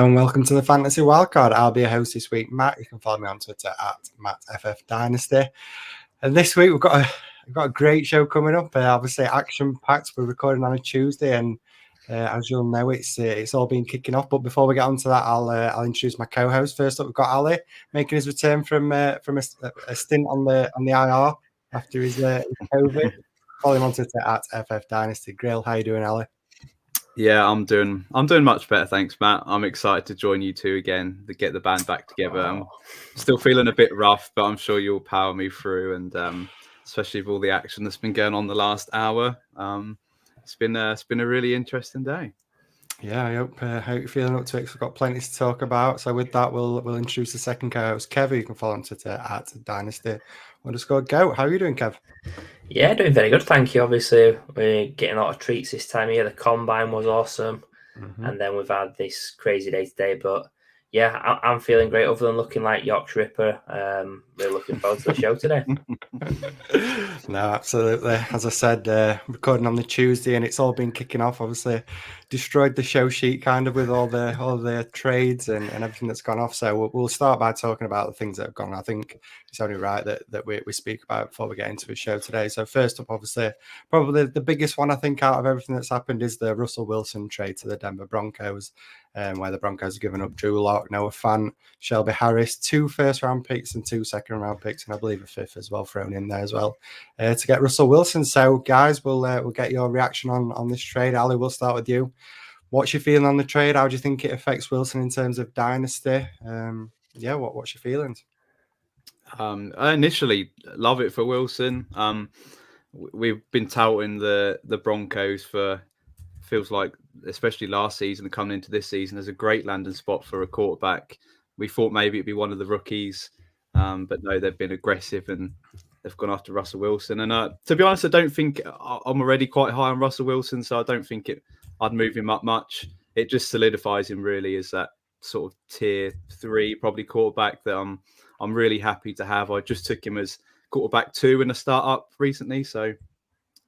Hello and welcome to the Fantasy Wildcard. I'll be your host this week, Matt. You can follow me on Twitter at MattFFDynasty. And this week we've got a great show coming up. Obviously action-packed. We're recording on a Tuesday, and as you'll know, it's all been kicking off. But before we get on to that, I'll introduce my co-host. First up, we've got Ali making his return from a stint on the IR after his COVID. Follow him on Twitter at FFDynasty. Grill, how you doing, Ali? Yeah, I'm doing much better, thanks, Matt. I'm excited to join you two again to get the band back together. I'm still feeling a bit rough, but I'm sure you'll power me through. And especially with all the action that's been going on the last hour, it's been a really interesting day. Yeah, I hope you're feeling up to it. We've got plenty to talk about. So with that, we'll introduce the second co-host, Kev. You can follow on Twitter at Dynasty_Goat. How are you doing, Kev? Yeah, doing very good, thank you. Obviously, we're getting a lot of treats this time of year. The combine was awesome, and then we've had this crazy day today. But yeah, I'm feeling great. Other than looking like Yorkshire Ripper, really looking forward to the show today. No, absolutely. As I said, recording on the Tuesday, and it's all been kicking off. Obviously, destroyed the show sheet kind of with all the trades and everything that's gone off. So we'll start by talking about the things that have gone. I think it's only right that we speak about it before we get into the show today. So first up, obviously, probably the biggest one I think out of everything that's happened is the Russell Wilson trade to the Denver Broncos, where the Broncos have given up Drew Lock, Noah Fant, Shelby Harris, 2 first-round picks and 2 second-round picks, and I believe a 5th as well thrown in there as well, to get Russell Wilson. So, guys, we'll get your reaction on this trade. Ali, we'll start with you. What's your feeling on the trade? How do you think it affects Wilson in terms of dynasty? What's your feelings? I initially love it for Wilson. We've been touting the Broncos for, feels like, especially last season and coming into this season, as a great landing spot for a quarterback. We thought maybe it'd be one of the rookies, but no, they've been aggressive and they've gone after Russell Wilson. And to be honest, I don't think I'm already quite high on Russell Wilson, so I don't think I'd move him up much. It just solidifies him really as that sort of tier 3 probably quarterback that I'm really happy to have. I just took him as quarterback 2 in a startup recently, so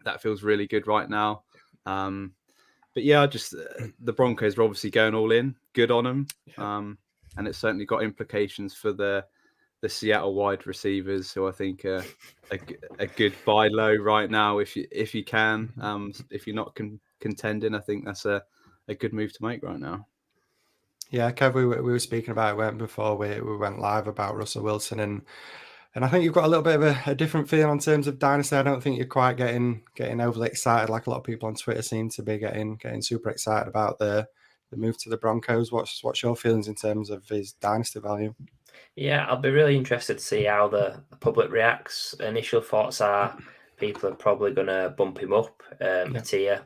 that feels really good right now. But yeah, just the Broncos are obviously going all in, good on them, and it's certainly got implications for the Seattle wide receivers, who I think are a good buy low right now if you can. If you're not contending, I think that's a good move to make right now. Yeah, Kev, we were speaking about it before we went live about Russell Wilson, and I think you've got a little bit of a different feel in terms of dynasty. I don't think you're quite getting overly excited like a lot of people on Twitter seem to be getting super excited about the move to the Broncos. What's your feelings in terms of his dynasty value? Yeah, I'll be really interested to see how the public reacts. Initial thoughts are people are probably going to bump him up a tier.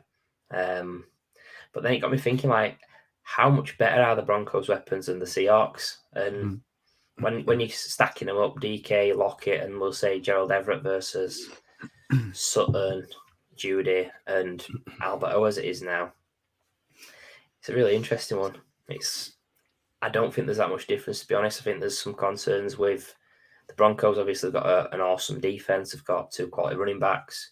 But then it got me thinking, like, how much better are the Broncos' weapons than the Seahawks? And when you're stacking them up, DK, Lockett, and we'll say Gerald Everett versus Sutton, Judy, and Albert O as it is now, it's a really interesting one. I don't think there's that much difference, to be honest. I think there's some concerns with the Broncos. Obviously, they've got an awesome defense. They've got 2 quality running backs.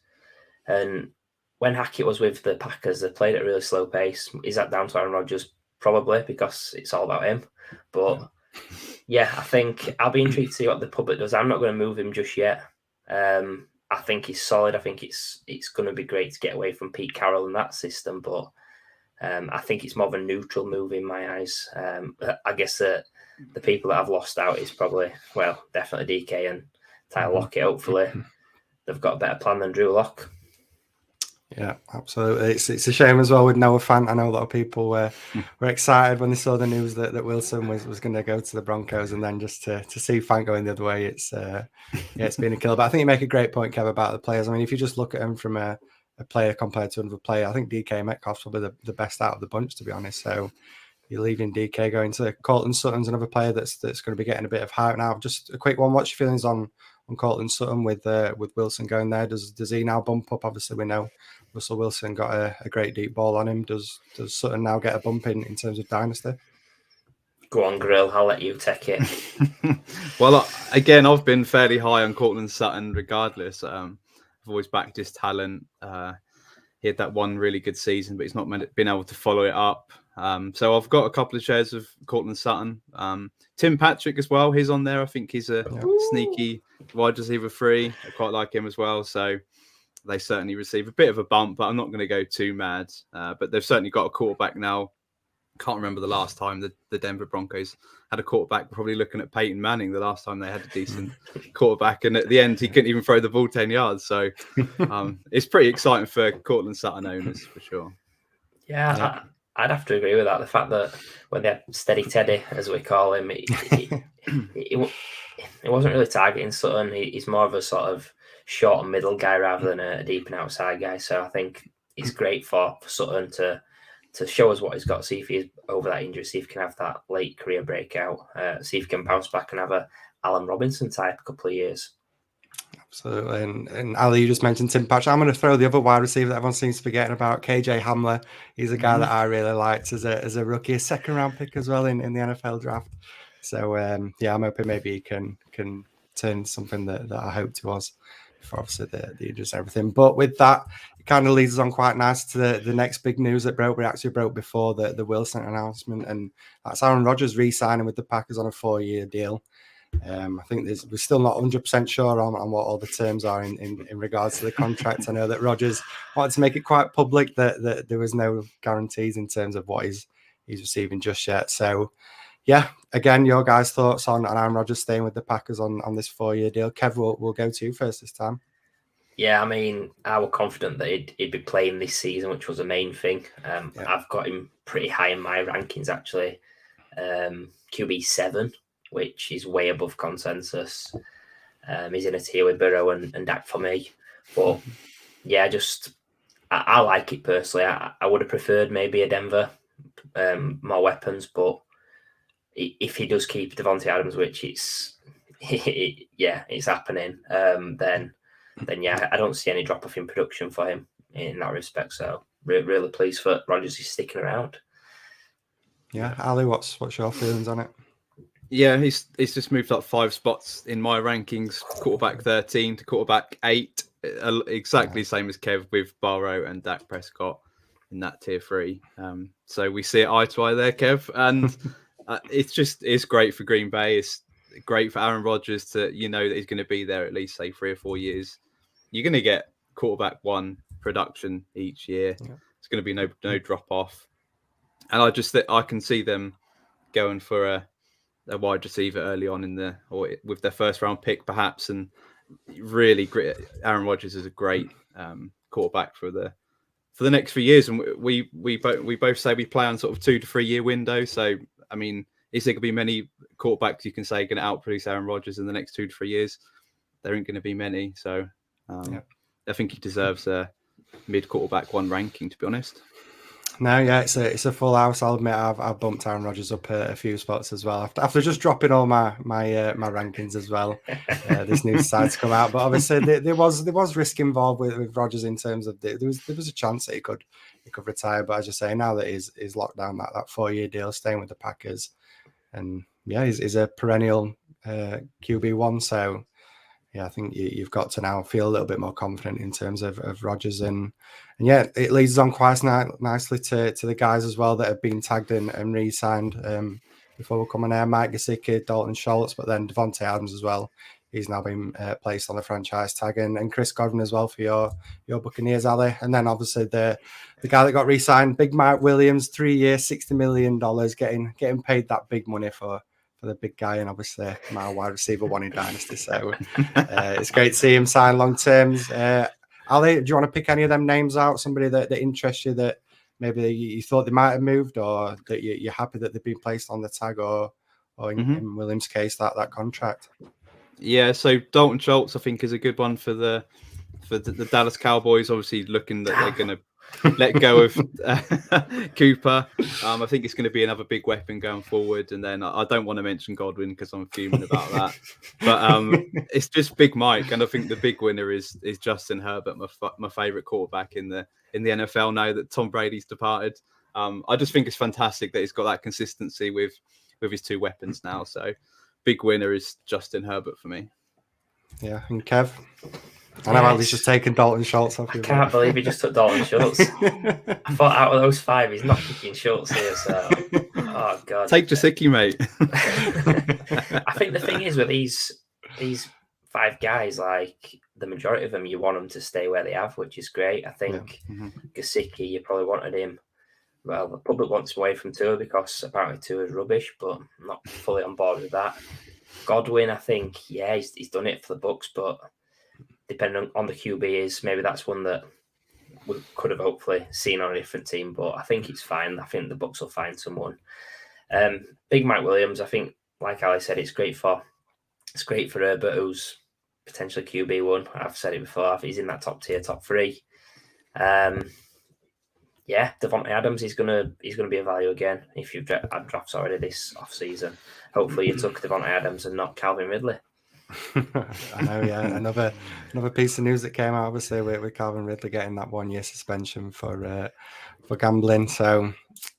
And when Hackett was with the Packers, they played at a really slow pace. Is that down to Aaron Rodgers? Probably, because it's all about him. But yeah, I think I'll be intrigued to see what the public does. I'm not going to move him just yet. I think he's solid. I think it's going to be great to get away from Pete Carroll and that system. But I think it's more of a neutral move in my eyes. I guess the people that have lost out is probably, well, definitely DK and Tyler Lockett. Hopefully, they've got a better plan than Drew Lock. Yeah, absolutely. It's a shame as well with Noah Fant. I know a lot of people were excited when they saw the news that Wilson was going to go to the Broncos, and then just to see Fant going the other way, it's been a killer. But I think you make a great point, Kev, about the players. I mean, if you just look at them from a player compared to another player, I think DK Metcalf's probably the best out of the bunch, to be honest. So you're leaving DK going to Cortland Sutton's another player that's going to be getting a bit of hype now. Just a quick one. What's your feelings on Cortland Sutton with Wilson going there? Does he now bump up? Obviously, we know Russell Wilson got a great deep ball on him. Does Sutton now get a bump in terms of dynasty? Go on, Grill. I'll let you take it. Well, again, I've been fairly high on Cortland Sutton regardless. I've always backed his talent. He had that one really good season, but he's not been able to follow it up. So I've got a couple of shares of Cortland Sutton. Tim Patrick as well. He's on there. I think he's a sneaky wide receiver 3. I quite like him as well. So they certainly receive a bit of a bump, but I'm not going to go too mad. But they've certainly got a quarterback now. Can't remember the last time the Denver Broncos had a quarterback. Probably looking at Peyton Manning the last time they had a decent quarterback, and at the end he couldn't even throw the ball 10 yards. So it's pretty exciting for Cortland Sutton owners for sure. Yeah, I'd have to agree with that. The fact that when they had Steady Teddy, as we call him, it wasn't really targeting Sutton. He's more of a sort of short and middle guy rather than a deep and outside guy. So I think it's great for Sutton to show us what he's got, see if he's over that injury, see if he can have that late career breakout, see if he can bounce back and have a Allen Robinson type couple of years. Absolutely. And Ali, you just mentioned Tim Patrick. I'm going to throw the other wide receiver that everyone seems forgetting about, KJ Hamler. He's a guy that I really liked as a rookie, a second round pick as well in the NFL draft. So I'm hoping maybe he can turn something that I hoped he was for obviously the injuries and everything. But with that, it kind of leads us on quite nice to the next big news that broke. We actually broke before the Wilson announcement, and that's Aaron Rodgers re-signing with the Packers on a 4-year deal. I think we're still not 100% sure on what all the terms are in regards to the contract. I know that Rodgers wanted to make it quite public that there was no guarantees in terms of what he's receiving just yet. So, yeah, again, your guys' thoughts on Aaron Rodgers staying with the Packers on this 4-year deal. Kev, we'll go to you first this time. Yeah, I mean, I was confident that he'd be playing this season, which was the main thing. I've got him pretty high in my rankings, actually. QB 7, which is way above consensus. He's in a tier with Burrow and Dak for me. But, yeah, I like it personally. I would have preferred maybe a Denver, more weapons, but if he does keep Devontae Adams, which it's happening, then I don't see any drop off in production for him in that respect. So really pleased for Rodgers. He's sticking around. Yeah, Ali, what's your feelings on it? Yeah, he's just moved up 5 spots in my rankings. Quarterback 13 to quarterback 8, exactly same as Kev with Burrow and Dak Prescott in that tier 3. So we see it eye to eye there, Kev, and it's great for Green Bay. It's great for Aaron Rodgers to that he's going to be there at least say 3 or 4 years. You're going to get quarterback 1 production each year. Yeah. It's going to be no drop off, and I can see them going for a wide receiver early on with their first round pick perhaps, and really great. Aaron Rodgers is a great quarterback for the next few years, and we both say we play on sort of 2 to 3 year window. So I mean, is there going to be many quarterbacks you can say going to outproduce Aaron Rodgers in the next 2 to 3 years? There ain't going to be many. So I think he deserves a mid quarterback 1 ranking, to be honest. No, yeah, it's a full house. I'll admit I've bumped Aaron Rodgers up a few spots as well after just dropping all my rankings as well. This news decided to come out, but obviously there was risk involved with Rodgers in terms of there was a chance that he could retire. But as you say, now that he's locked down that 4-year deal, staying with the Packers, and yeah, he's a perennial QB1. So yeah, I think you've got to now feel a little bit more confident in terms of Rodgers, and yeah, it leads us on quite nicely to the guys as well that have been tagged and re-signed before we come on air. Mike Gesicki, Dalton Schultz, but then Devontae Adams as well. He's now been placed on the franchise tag, and Chris Godwin as well for your Buccaneers, Ali. And then obviously the guy that got re-signed, Big Mike Williams, 3 years, $60 million, getting paid that big money for the big guy, and obviously my wide receiver 1 in dynasty. So it's great to see him sign long terms. Ali, do you want to pick any of them names out? Somebody that interests you that maybe you thought they might have moved, or that you're happy that they've been placed on the tag, or in Williams' case that contract? Yeah, so Dalton Schultz I think is a good one for the Dallas Cowboys. Obviously looking that they're going to let go of Cooper. I think it's going to be another big weapon going forward. And then I don't want to mention Godwin because I'm fuming about that. But it's just Big Mike, and I think the big winner is Justin Herbert, my favourite quarterback in the NFL now that Tom Brady's departed. I just think it's fantastic that he's got that consistency with his 2 weapons now. So big winner is Justin Herbert for me. Yeah, and Kev? I know Ali's just taken Dalton Schultz off. I can't believe he just took Dalton Schultz. I thought out of those 5, he's not kicking Schultz here. So, oh god, take Jasicki, mate. I think the thing is with these 5 guys, like the majority of them, you want them to stay where they have, which is great. I think Gesicki, you probably wanted him. Well, the public wants him away from Tua because apparently Tua is rubbish, but I'm not fully on board with that. Godwin, I think, he's done it for the Bucs, but depending on the QB is, maybe that's one that we could have hopefully seen on a different team, but I think it's fine. I think the Bucs will find someone. Big Mike Williams, I think, like Ali said, it's great for Herbert, who's potentially QB1. I've said it before. He's in that top tier, top 3. Devontae Adams, he's gonna be a value again. If you've had drafts already this off season, hopefully you took Devontae Adams and not Calvin Ridley. I know, yeah. Another piece of news that came out, obviously, with Calvin Ridley getting that 1-year suspension for gambling. So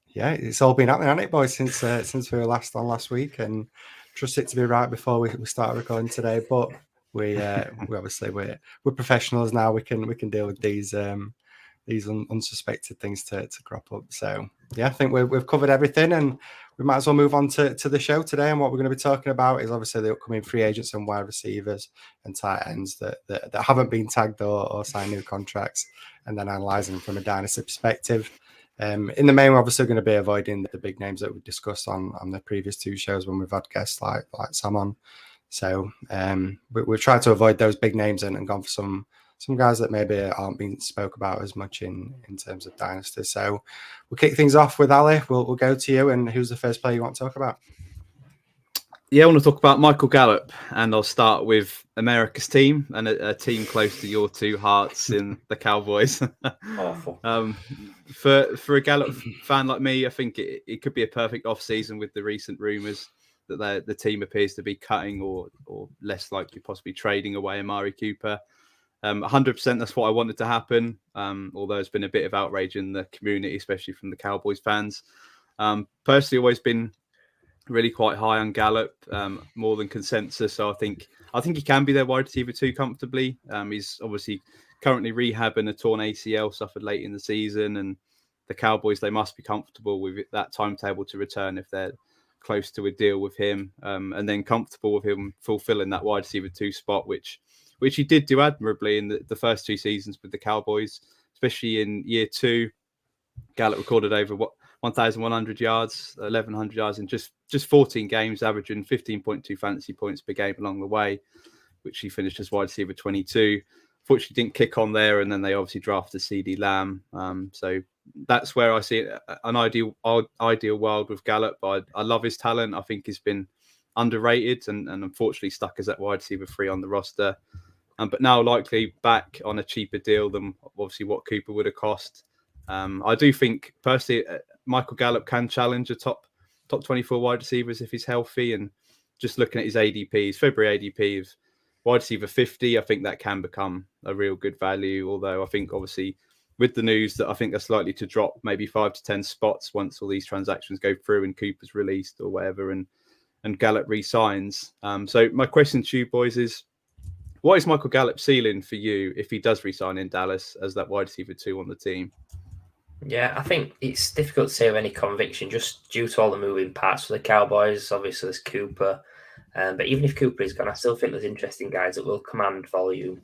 yeah, it's all been happening, hasn't it, boys, since we were last on last week, and trust it to be right before we start recording today. But we obviously we're professionals now. We can deal with these unsuspected things to crop up. So yeah, I think we've covered everything, and we might as well move on to the show today. And what we're going to be talking about is obviously the upcoming free agents and wide receivers and tight ends that haven't been tagged or signed new contracts, and then analysing them from a dynasty perspective. In the main, we're obviously going to be avoiding the big names that we discussed on the previous 2 shows when we've had guests like Sam on. So we've tried to avoid those big names and gone for some guys that maybe aren't being spoke about as much in terms of dynasty. So we'll kick things off with Ali. We'll go to you, and who's the first player you want to talk about? Yeah, I want to talk about Michael Gallup, and I'll start with America's team and a team close to your 2 hearts in the Cowboys. Awful. For a Gallup fan like me, I think it could be a perfect off-season with the recent rumours that the team appears to be cutting or less likely possibly trading away Amari Cooper. 100% that's what I wanted to happen, although there's been a bit of outrage in the community, especially from the Cowboys fans. Personally, always been really quite high on Gallup, more than consensus. So I think he can be their wide receiver 2 comfortably. He's obviously currently rehabbing a torn ACL suffered late in the season, and the Cowboys, they must be comfortable with that timetable to return if they're close to a deal with him, and then comfortable with him fulfilling that wide receiver 2 spot, which he did do admirably in the first 2 seasons with the Cowboys, especially in year 2. Gallup recorded over 1,100 yards, 1,100 yards in just 14 games, averaging 15.2 fantasy points per game along the way, which he finished as wide receiver 22. Fortunately, didn't kick on there, and then they obviously drafted CD Lamb. So that's where I see an ideal world with Gallup. I love his talent. I think he's been underrated and unfortunately stuck as that wide receiver 3 on the roster. But now likely back on a cheaper deal than obviously what Cooper would have cost. I do think personally Michael Gallup can challenge a top 24 wide receivers if he's healthy. And just looking at his ADP, his February ADP of wide receiver 50, I think that can become a real good value. Although I think obviously with the news that I think that's likely to drop maybe 5 to 10 spots once all these transactions go through and Cooper's released or whatever, and Gallup re-signs. So my question to you boys is, what is Michael Gallup's ceiling for you if he does re-sign in Dallas as that wide receiver 2 on the team? Yeah, I think it's difficult to say with any conviction just due to all the moving parts for the Cowboys. Obviously, there's Cooper. But even if Cooper is gone, I still think there's interesting guys that will command volume,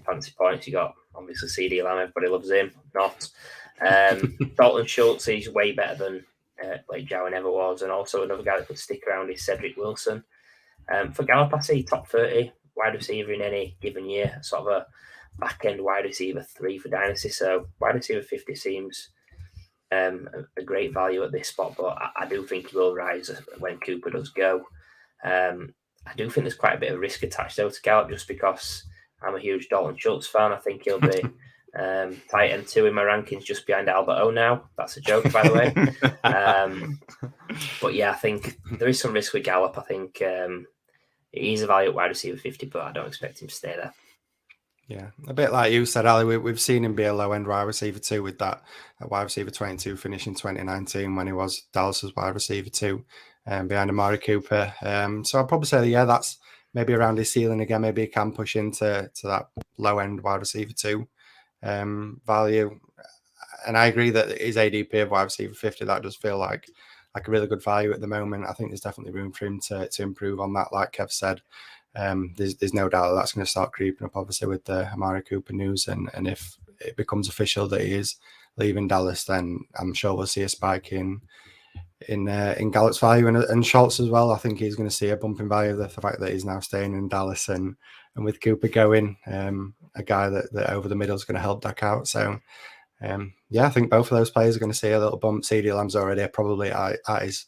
fancy points. You got obviously CD Lamb, everybody loves him. Not Dalton Schultz, he's way better than like Jowen ever was, and also another guy that could stick around is Cedric Wilson. For Gallup, I see top 30 wide receiver in any given year, sort of a back end wide receiver 3 for dynasty. So wide receiver 50 seems a great value at this spot, but I do think he will rise when Cooper does go. I do think there's quite a bit of risk attached though to Gallup, just because I'm a huge Dalton Schultz fan. I think he'll be tight end 2 in my rankings, just behind Albert O now. That's a joke, by the way. But yeah, I think there is some risk with Gallup. I think he's a value at wide receiver 50, but I don't expect him to stay there. Yeah, a bit like you said, Ali, we've seen him be a low-end wide receiver 2 with that wide receiver 22 finish in 2019 when he was Dallas's wide receiver 2 behind Amari Cooper. So I'd probably say, yeah, that's maybe around his ceiling again. Maybe he can push into that low end wide receiver 2 value. And I agree that his ADP of wide receiver 50, that does feel like a really good value at the moment. I think there's definitely room for him to improve on that, like Kev said. There's no doubt that's going to start creeping up, obviously, with the Amari Cooper news. And if it becomes official that he is leaving Dallas, then I'm sure we'll see a spike in Gallup's value and Schultz as well. I think he's going to see a bump in value, the fact that he's now staying in Dallas and with Cooper going, a guy that over the middle is going to help Dak out. So, I think both of those players are going to see a little bump. CeeDee Lamb's already probably at his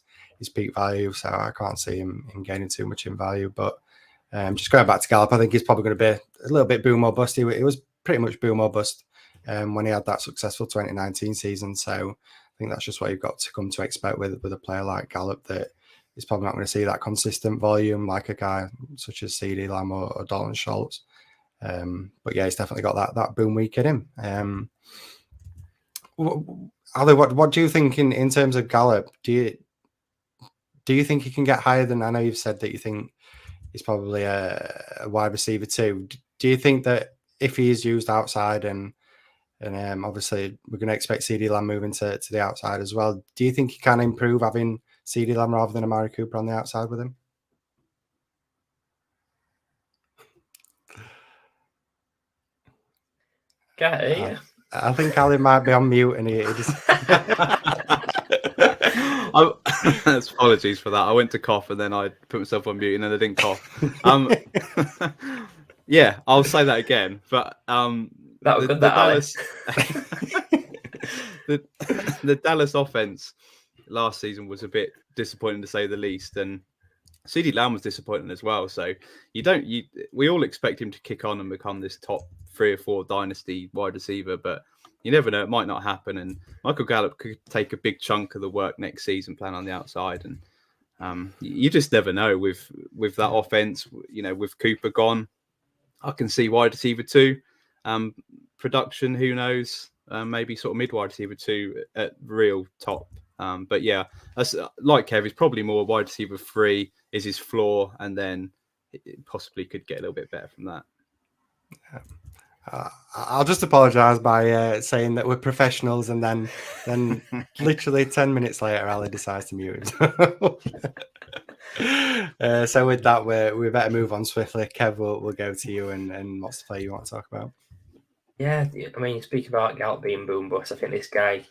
peak value, so I can't see him gaining too much in value. But just going back to Gallup, I think he's probably going to be a little bit boom or bust. He was pretty much boom or bust when he had that successful 2019 season. So I think that's just what you've got to come to expect with a player like Gallup, that he's probably not going to see that consistent volume like a guy such as CeeDee Lamb or Dalton Schultz. But yeah, he's definitely got that boom week in him. Ali, what do you think in terms of Gallup? Do you think he can get higher than? I know you've said that you think he's probably a wide receiver 2. Do you think that if he is used outside and obviously we're going to expect CeeDee Lamb moving to the outside as well, do you think he can improve having CeeDee Lamb rather than Amari Cooper on the outside with him? Yeah. I think Ali might be on mute and he just... Apologies for that. I went to cough and then I put myself on mute and then I didn't cough. Yeah, I'll say that again. But that was good, Dallas, the Dallas offense last season was a bit disappointing to say the least, and CeeDee Lamb was disappointing as well. So we all expect him to kick on and become this top 3 or 4 dynasty wide receiver, but you never know, it might not happen. And Michael Gallup could take a big chunk of the work next season playing on the outside, and you just never know with that offense. With Cooper gone, I can see wide receiver 2 production. Who knows? Maybe sort of mid wide receiver 2 at real top. But yeah, like Kev, he's probably more wide receiver 3 is his floor, and then it possibly could get a little bit better from that. I'll just apologise by saying that we're professionals, and then literally 10 minutes later, Ali decides to mute himself. So with that, we better move on swiftly. Kev, we'll go to you, and what's the play you want to talk about? Yeah, I mean, speaking about Gallup being boom bust, I think this guy,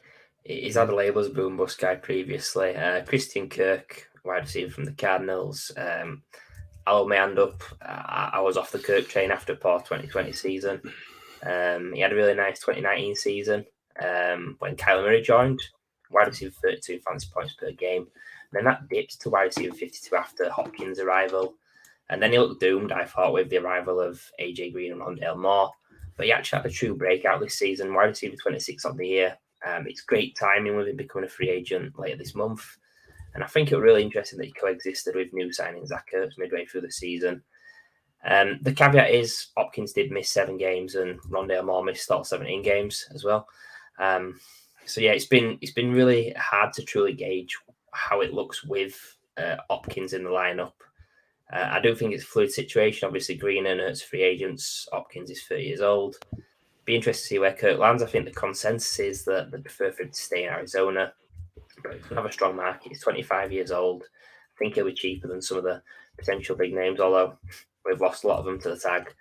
he's had a label as boom bust guy previously. Christian Kirk, wide receiver from the Cardinals. I'll my hand up. I was off the Kirk train after a poor 2020 season. He had a really nice 2019 season when Kyler Murray joined, wide receiver 32 fantasy points per game. And then that dipped to wide receiver 52 after Hopkins' arrival. And then he looked doomed, I thought, with the arrival of AJ Green and Rondale Moore. But he actually had a true breakout this season, wide receiver 26 on the year. It's great timing with him becoming a free agent later this month. And I think it was really interesting that he coexisted with new signing Zach Ertz midway through the season. The caveat is Hopkins did miss 7 games and Rondale Moore missed all 17 games as well. So yeah, it's been really hard to truly gauge how it looks with Hopkins in the lineup. I do think it's a fluid situation. Obviously, Green and Ertz free agents. Hopkins is 30 years old. Be interested to see where Kirk lands. I think the consensus is that they prefer for him to stay in Arizona. But he's going to have a strong market. He's 25 years old. I think he'll be cheaper than some of the potential big names, although we've lost a lot of them to the tag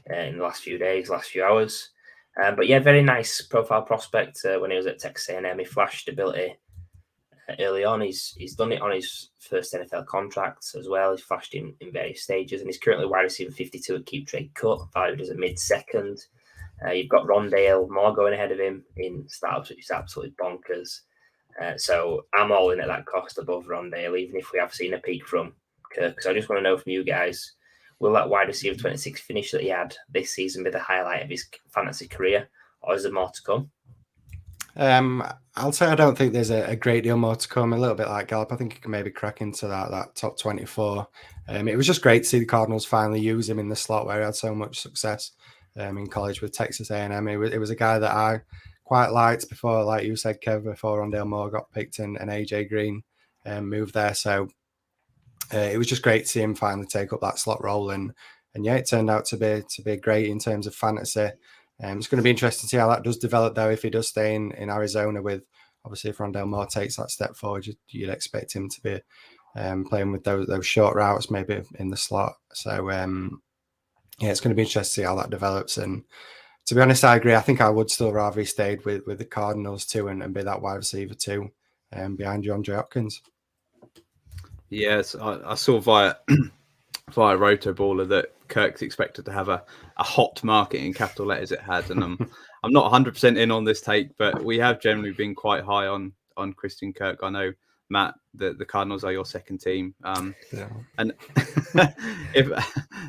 in the last few days, last few hours. But yeah, very nice profile prospect. When he was at Texas A&M, he flashed ability early on. He's done it on his first NFL contract as well. He's flashed in various stages, and he's currently wide receiver 52 at Keep Trade Cut, valued as a mid-second. You've got Rondale Moore going ahead of him in startups, which is absolutely bonkers. So I'm all in at that cost above Rondale, even if we have seen a peak from Kirk. So I just want to know from you guys, will that wide receiver 26 finish that he had this season be the highlight of his fantasy career, or is there more to come? I'll say I don't think there's a great deal more to come. A little bit like Gallup, I think he can maybe crack into that top 24. It was just great to see the Cardinals finally use him in the slot where he had so much success in college with Texas A&M. It was a guy that I quite liked before, like you said, Kev, before Rondale Moore got picked and AJ Green moved there. So it was just great to see him finally take up that slot role, and yeah, it turned out to be great in terms of fantasy. It's going to be interesting to see how that does develop, though. If he does stay in Arizona, with obviously if Rondale Moore takes that step forward, you'd expect him to be playing with those short routes, maybe in the slot. So yeah, it's going to be interesting to see how that develops. And to be honest, I agree. I think I would still rather he stayed with the Cardinals too, and be that wide receiver too, behind Deandre Hopkins. Yes, I saw via Rotoballer that Kirk's expected to have a hot market in capital letters. It had, and I'm not 100% in on this take, but we have generally been quite high on Christian Kirk. I know, Matt, the Cardinals are your second team. Yeah. And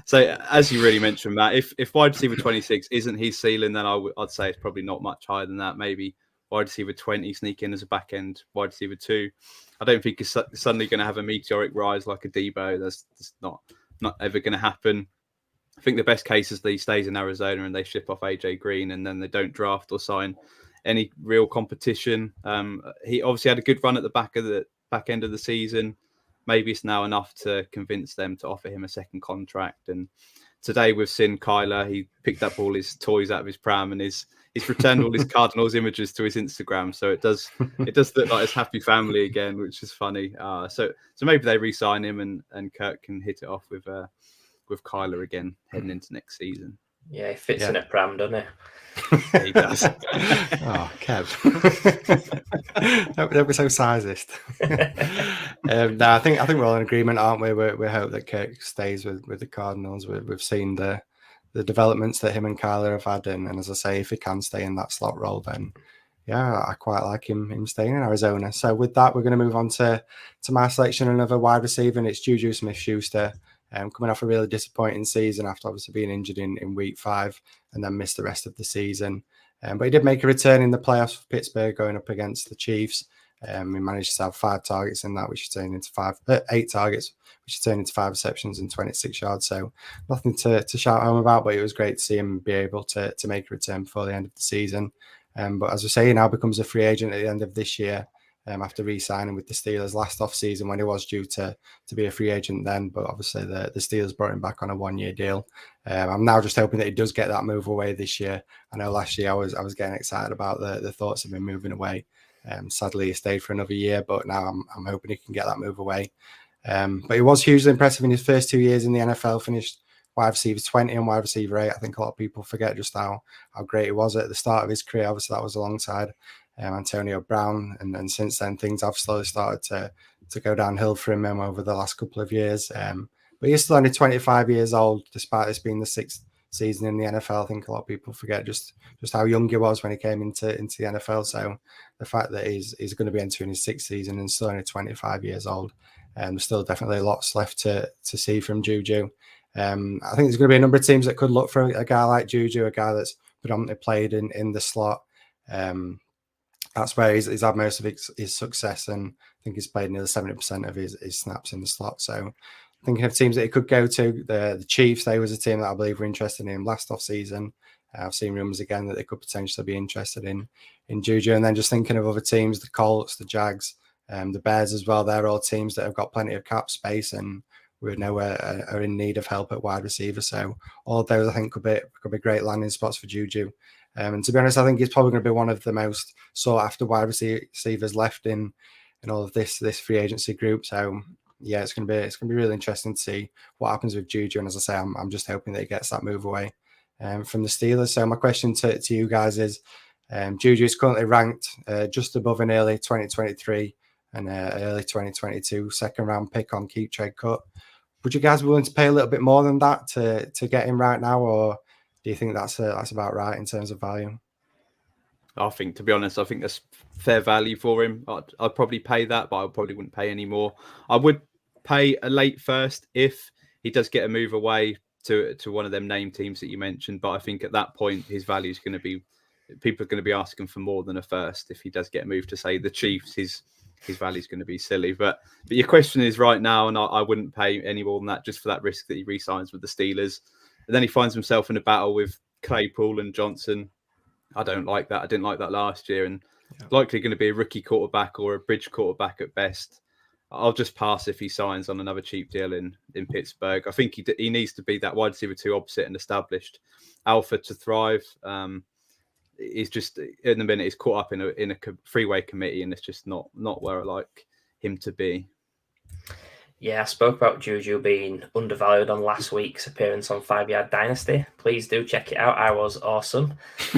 so, as you really mentioned, Matt, if wide receiver 26 isn't his ceiling, then I'd say it's probably not much higher than that. Maybe wide receiver 20 sneak in as a back end wide receiver 2. I don't think he's suddenly going to have a meteoric rise like a Debo. That's not ever going to happen. I think the best case is that he stays in Arizona and they ship off AJ Green, and then they don't draft or sign any real competition. He obviously had a good run at the back end of the season. Maybe it's now enough to convince them to offer him a second contract. And today we've seen Kyler. He picked up all his toys out of his pram, and he's returned all his Cardinals images to his Instagram. So it does look like his happy family again, which is funny. So maybe they re-sign him, and Kirk can hit it off with Kyler again heading into next season. Yeah, he fits in a pram, doesn't he? He does. Oh, Kev. Don't be so sizist. No, I think we're all in agreement, aren't we? We hope that Kirk stays with the Cardinals. We've seen the developments that him and Kyler have had, and as I say, if he can stay in that slot role, then yeah, I quite like him staying in Arizona. So with that, we're going to move on to my selection, another wide receiver, and it's Juju Smith-Schuster. Coming off a really disappointing season after obviously being injured in week 5 and then missed the rest of the season. But he did make a return in the playoffs for Pittsburgh going up against the Chiefs. He managed to have 5 targets in that, which turned into 8 targets, which turned into 5 receptions and 26 yards. So nothing to shout home about, but it was great to see him be able to make a return before the end of the season. But as we say, he now becomes a free agent at the end of this year. After re-signing with the Steelers last off-season when he was due to be a free agent then, but obviously the Steelers brought him back on a 1-year deal. I'm now just hoping that he does get that move away this year. I know last year I was getting excited about the thoughts of him moving away. Sadly, he stayed for another year, but now I'm hoping he can get that move away. But he was hugely impressive in his first 2 years in the NFL, finished wide receiver 20 and wide receiver 8. I think a lot of people forget just how great he was at the start of his career. Obviously, that was alongside Antonio Brown, and since then things have slowly started to go downhill for him over the last couple of years. But he's still only 25 years old, despite this being the 6th season in the NFL. I think a lot of people forget just how young he was when he came into the NFL. So the fact that he's going to be entering his 6th season and still only 25 years old, there's still definitely lots left to see from Juju. I think there's going to be a number of teams that could look for a guy like Juju, a guy that's predominantly played in the slot. That's where he's had most of his success, and I think he's played nearly 70% of his snaps in the slot. So thinking of teams that he could go to, the Chiefs, they was a team that I believe were interested in him last off-season. I've seen rumours again that they could potentially be interested in Juju. And then just thinking of other teams, the Colts, the Jags, the Bears as well. They're all teams that have got plenty of cap space and we know are in need of help at wide receiver. So all of those, I think, could be great landing spots for Juju. And to be honest, I think he's probably going to be one of the most sought after wide receivers left in all of this free agency group. So yeah, it's going to be really interesting to see what happens with Juju. And as I say, I'm just hoping that he gets that move away from the Steelers. So my question to you guys is, Juju is currently ranked just above an early 2023 and early 2022 second round pick on Keep Trade Cut. Would you guys be willing to pay a little bit more than that to get him right now, or do you think that's about right in terms of value? I think, to be honest, I think that's fair value for him. I'd probably pay that, but I probably wouldn't pay any more. I would pay a late first if he does get a move away to one of them name teams that you mentioned. But I think at that point, his value is going to be, people are going to be asking for more than a first. If he does get moved to, say, the Chiefs, his value is going to be silly. But your question is right now, and I wouldn't pay any more than that just for that risk that he re-signs with the Steelers. And then he finds himself in a battle with Claypool and Johnson. I don't like that. I didn't like that last year. And likely going to be a rookie quarterback or a bridge quarterback at best. I'll just pass if he signs on another cheap deal in Pittsburgh. I think he needs to be that wide receiver 2 opposite and established alpha to thrive. He's just in the minute he's caught up in a freeway committee, and it's just not where I like him to be. Yeah, I spoke about Juju being undervalued on last week's appearance on 5 Yard Dynasty. Please do check it out. I was awesome.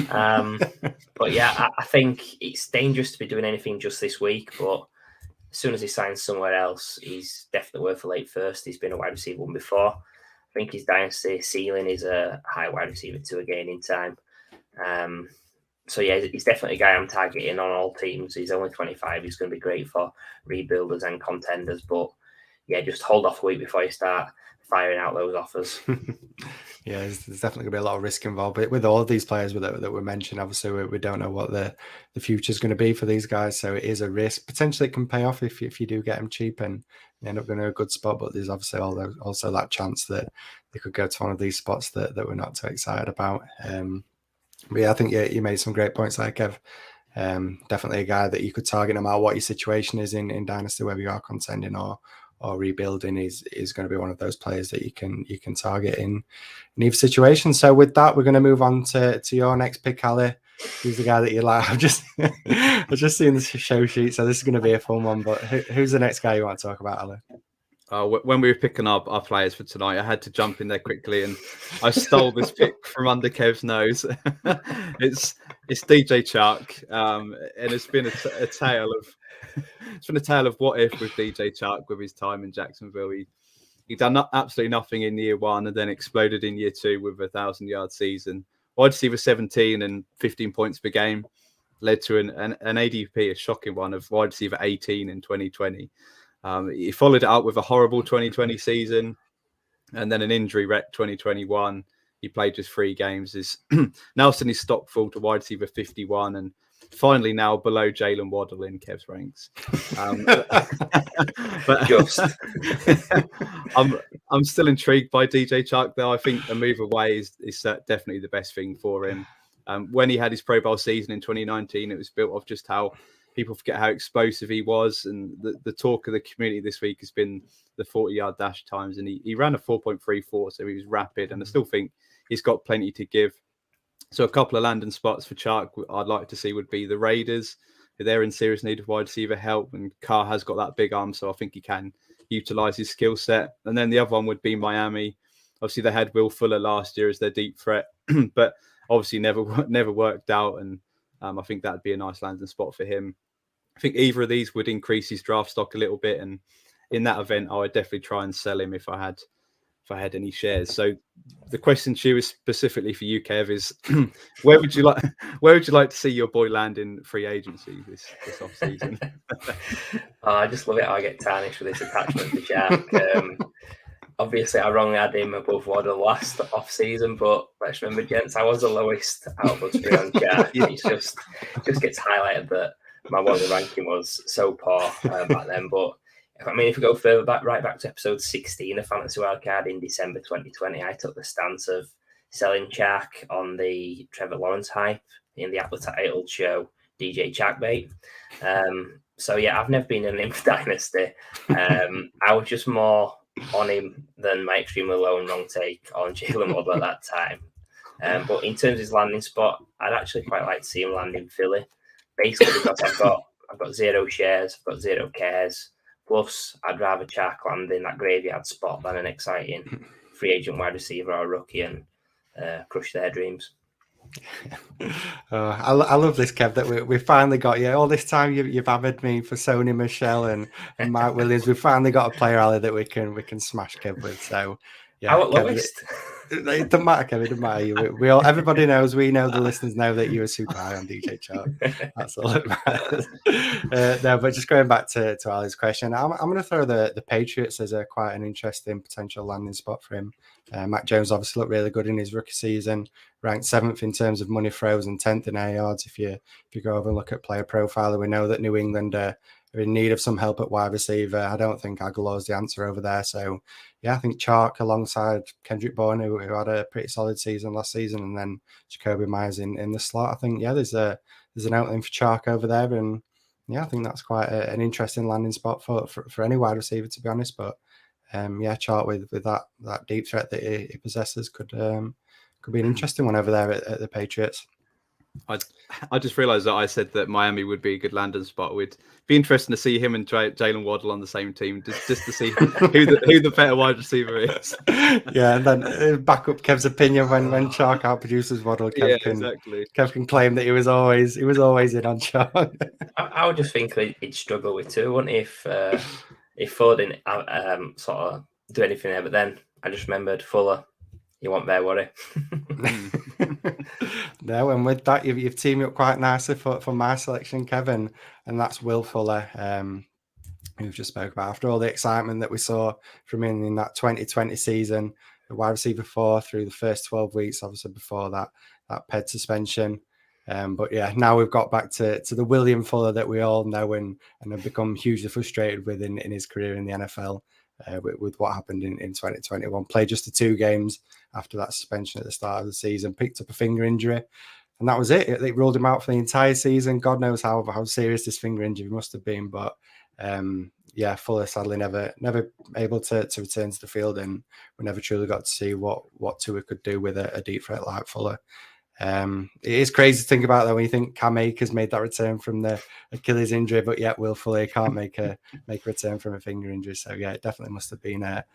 But yeah, I think it's dangerous to be doing anything just this week. But as soon as he signs somewhere else, he's definitely worth a late first. He's been a wide receiver 1 before. I think his Dynasty ceiling is a high wide receiver 2 again in time. So yeah, he's definitely a guy I'm targeting on all teams. He's only 25. He's going to be great for rebuilders and contenders. But yeah, just hold off a week before you start firing out those offers. Yeah, there's definitely going to be a lot of risk involved. But with all of these players that we mentioned, obviously we don't know what the future is going to be for these guys. So it is a risk. Potentially it can pay off if you do get them cheap and end up going to a good spot. But there's obviously also that chance that they could go to one of these spots that we're not too excited about. But yeah, I think you made some great points there, Kev. Definitely a guy that you could target no matter what your situation is in Dynasty, whether you are contending or rebuilding, is going to be one of those players that you can target in either situation. So with that, we're going to move on to your next pick, Ali. Who's the guy that you like? I've just seen the show sheet, so this is going to be a fun one. But who's the next guy you want to talk about, Ali? When we were picking up our players for tonight, I had to jump in there quickly, and I stole this pick from under Kev's nose. It's DJ Chark, and it's been a tale of what if with DJ Chark with his time in Jacksonville. He done absolutely nothing in year 1, and then exploded in year 2 with a 1,000-yard season. Wide receiver 17 and 15 points per game led to an ADP, a shocking one, of wide receiver 18 in 2020. He followed it up with a horrible 2020 season and then an injury wreck 2021. He played just 3 games. Is now seen his stock fall to wide receiver 51 and finally now below Jalen Waddle in Kev's ranks. But Just. I'm still intrigued by DJ Chark, though. I think a move away is definitely the best thing for him. When he had his Pro Bowl season in 2019, it was built off just how people forget how explosive he was. And the talk of the community this week has been the 40-yard dash times. And he ran a 4.34, so he was rapid. And I still think he's got plenty to give. So a couple of landing spots for Chark I'd like to see would be the Raiders. They're in serious need of wide receiver help. And Carr has got that big arm, so I think he can utilize his skill set. And then the other one would be Miami. Obviously, they had Will Fuller last year as their deep threat, but obviously never worked out. And I think that'd be a nice landing spot for him. I think either of these would increase his draft stock a little bit, and in that event, I would definitely try and sell him if I had any shares. So the question to you is specifically for you, Kev, is where would you like to see your boy land in free agency this off season? I just love it how I get tarnished with this attachment to Chark. Obviously, I wrongly had him above Waddle last off season, but let's remember, gents, I was the lowest out of us three on Chark. It just gets highlighted that my Waddle ranking was so poor back then. But if we go further back, right back to episode 16 of Fantasy Wildcard in December 2020, I took the stance of selling Chark on the Trevor Lawrence hype in the Untitled show DJ Chark bait. So yeah, I've never been in him for Dynasty. I was just more on him than my extremely low and wrong take on Jalen Waddle at that time. But in terms of his landing spot, I'd actually quite like to see him land in Philly, basically because I've got 0 shares, I've got 0 cares. Plus, I'd rather Chark land in that graveyard spot than an exciting free agent wide receiver or rookie and crush their dreams. I love this, Kev, that we finally got you. All this time you've hammered me for Sony Michel and Mike Williams. We've finally got a player, Ali, that we can smash Kev with. So yeah, Our lowest. It doesn't matter, Kev. It doesn't matter. We all, everybody knows. We know, the listeners know that you were super high on DJ Chark. That's all that matters. No, but just going back to Ali's question, I'm going to throw the Patriots as quite an interesting potential landing spot for him. Mac Jones obviously looked really good in his rookie season, ranked 7th in terms of money throws and 10th in air yards. If you go over and look at player profile, we know that New England are in need of some help at wide receiver. I don't think Aguilar's the answer over there. So yeah, I think Chark alongside Kendrick Bourne, who had a pretty solid season last season, and then Jacoby Myers in the slot. I think there's an outling for Chark over there, and I think that's quite an interesting landing spot for any wide receiver, to be honest. But Chart with that deep threat that he possesses could be an interesting one over there at the Patriots. I just realised that I said that Miami would be a good landing spot. Would be interesting to see him and Jalen Waddle on the same team, just to see who the better wide receiver is. Yeah, and then back up Kev's opinion when Shark outproduces Waddle. Kev can claim that he was always in on Shark. I would just think he'd struggle with two, wouldn't he, if Fuller didn't sort of do anything there. But then I just remembered Fuller. You want there, worry. No, and with that, you've teamed up quite nicely for my selection, Kevin, and that's Will Fuller, who we've just spoke about. After all the excitement that we saw from him in that 2020 season, the wide receiver 4 through the first 12 weeks, obviously before that PED suspension. But yeah, now we've got back to the William Fuller that we all know and have become hugely frustrated with in his career in the NFL. With what happened in 2021. Played just the 2 games after that suspension at the start of the season, picked up a finger injury, and that was it. It ruled him out for the entire season. God knows how serious this finger injury must have been, but Fuller sadly never able to return to the field, and we never truly got to see what Tua could do with a deep threat like Fuller. It is crazy to think about though when you think Cam Akers made that return from the Achilles injury, but yet Will Fuller can't make a return from a finger injury. So yeah, it definitely must have been a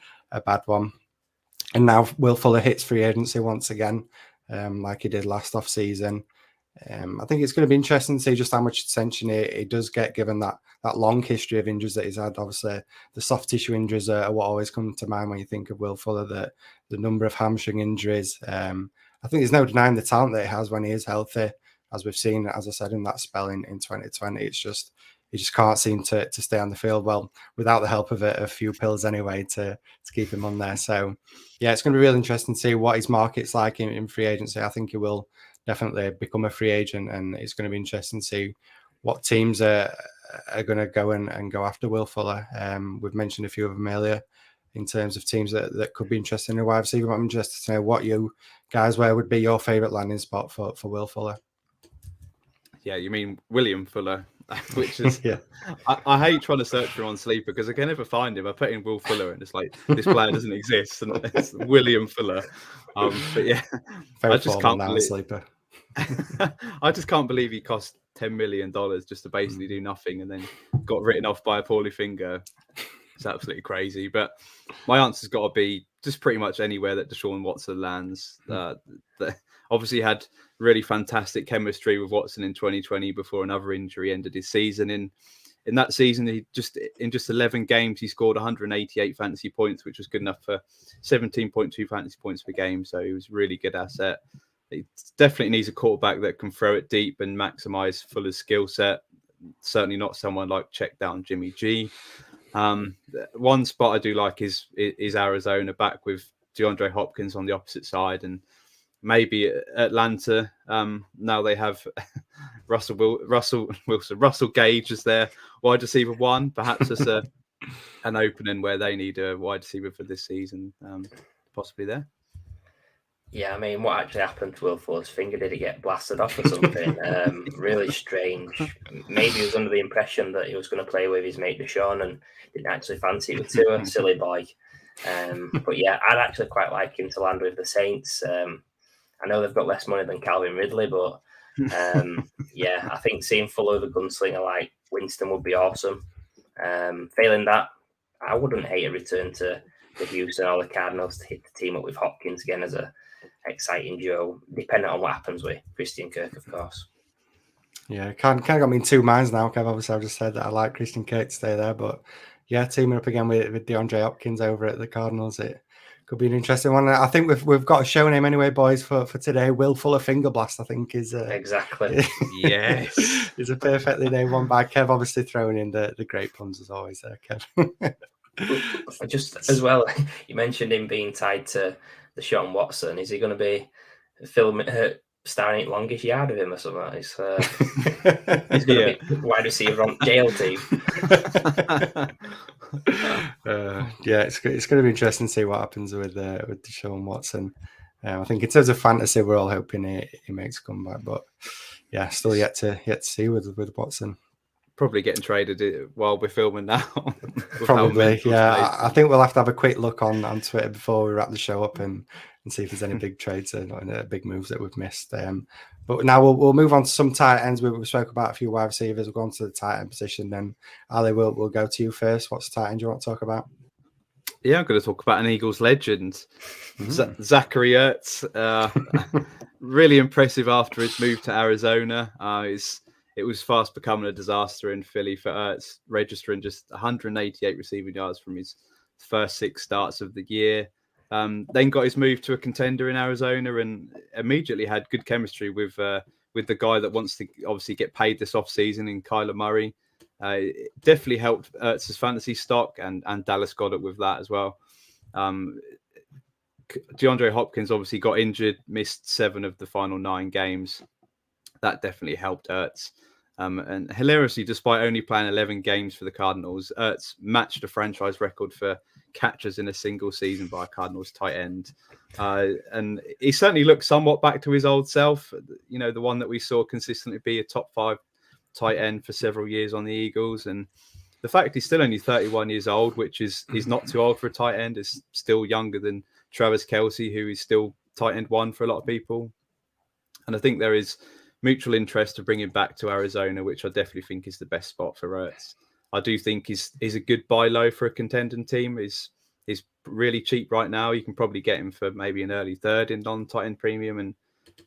bad one. And now Will Fuller hits free agency once again, like he did last off season. I think it's going to be interesting to see just how much attention he does get, given that long history of injuries that he's had. Obviously, the soft tissue injuries are what always come to mind when you think of Will Fuller. The number of hamstring injuries. I think there's no denying the talent that he has when he is healthy, as we've seen, as I said, in that spell in 2020. It's just he just can't seem to stay on the field well without the help of a few pills anyway to keep him on there. So yeah, it's going to be really interesting to see what his market's like in free agency. I think he will definitely become a free agent, and it's going to be interesting to see what teams are going to go and go after Will Fuller. We've mentioned a few of them earlier in terms of teams that could be interested in a wide receiver. I'm interested to know what you guys, where would be your favourite landing spot for Will Fuller? Yeah, you mean William Fuller, which is, yeah. I hate trying to search for him on Sleeper because I can never find him. I put in Will Fuller and it's like, this player doesn't exist, and it's William Fuller. But yeah, I just can't believe Sleeper. I just can't believe he cost $10 million just to basically do nothing and then got written off by a poorly finger. It's absolutely crazy. But my answer's got to be just pretty much anywhere that Deshaun Watson lands. Obviously had really fantastic chemistry with Watson in 2020 before another injury ended his season. In that season, in just 11 games, he scored 188 fantasy points, which was good enough for 17.2 fantasy points per game. So he was a really good asset. He definitely needs a quarterback that can throw it deep and maximize Fuller's skill set. Certainly not someone like check down Jimmy G. One spot I do like is Arizona, back with DeAndre Hopkins on the opposite side, and maybe Atlanta. Now they have Russell Gage as their wide receiver 1. Perhaps as an opening where they need a wide receiver for this season, possibly there. Yeah, I mean, what actually happened to Will Fuller's finger? Did it get blasted off or something? Really strange. Maybe he was under the impression that he was going to play with his mate Deshaun and didn't actually fancy it with Tua. Silly boy. But yeah, I'd actually quite like him to land with the Saints. I know they've got less money than Calvin Ridley, but yeah, I think seeing Fuller the gunslinger like Winston would be awesome. Failing that, I wouldn't hate a return to Houston or the Cardinals to hit the team up with Hopkins again as a exciting duo, depending on what happens with Christian Kirk, of course. Yeah, kind of got me in two minds now, Kev. Obviously, I've just said that I like Christian Kirk to stay there, but yeah, teaming up again with DeAndre Hopkins over at the Cardinals, it could be an interesting one. I think we've got a show name anyway, boys, for today. Will Fuller Finger Blast, I think, is exactly. Yes, is a perfectly named one by Kev. Obviously, throwing in the great puns as always there, Kev. Just as well, you mentioned him being tied to Deshaun Watson. Is he going to be starring at Longest Yard of him or something? He's going to be wide receiver on jail team. Yeah, it's going to be interesting to see what happens with Deshaun Watson. I think in terms of fantasy, we're all hoping he makes a comeback, but yeah, still yet to see with Watson. probably getting traded while we're filming now. Probably, yeah. I think we'll have to have a quick look on Twitter before we wrap the show up and see if there's any big trades or any big moves that we've missed. But now we'll move on to some tight ends. We spoke about a few wide receivers. We'll go on to the tight end position. Then Ali, we'll go to you first. What's the tight end you want to talk about? Yeah, I'm going to talk about an Eagles legend, Zachary Ertz. Really impressive after his move to Arizona. It was fast becoming a disaster in Philly for Ertz, registering just 188 receiving yards from his first 6 starts of the year. Then got his move to a contender in Arizona and immediately had good chemistry with the guy that wants to obviously get paid this offseason in Kyler Murray. It definitely helped Ertz's fantasy stock and Dallas Goedert with that as well. DeAndre Hopkins obviously got injured, missed 7 of the final 9 games. That definitely helped Ertz. And hilariously, despite only playing 11 games for the Cardinals, Ertz matched a franchise record for catches in a single season by a Cardinals tight end. And he certainly looked somewhat back to his old self, the one that we saw consistently be a top 5 tight end for several years on the Eagles. And the fact he's still only 31 years old, which is he's not too old for a tight end, is still younger than Travis Kelce, who is still tight end 1 for a lot of people. And I think there is mutual interest to bring him back to Arizona, which I definitely think is the best spot for Ertz. I do think he's a good buy low for a contending team. He's really cheap right now. You can probably get him for maybe an early 3rd in non-tight end premium and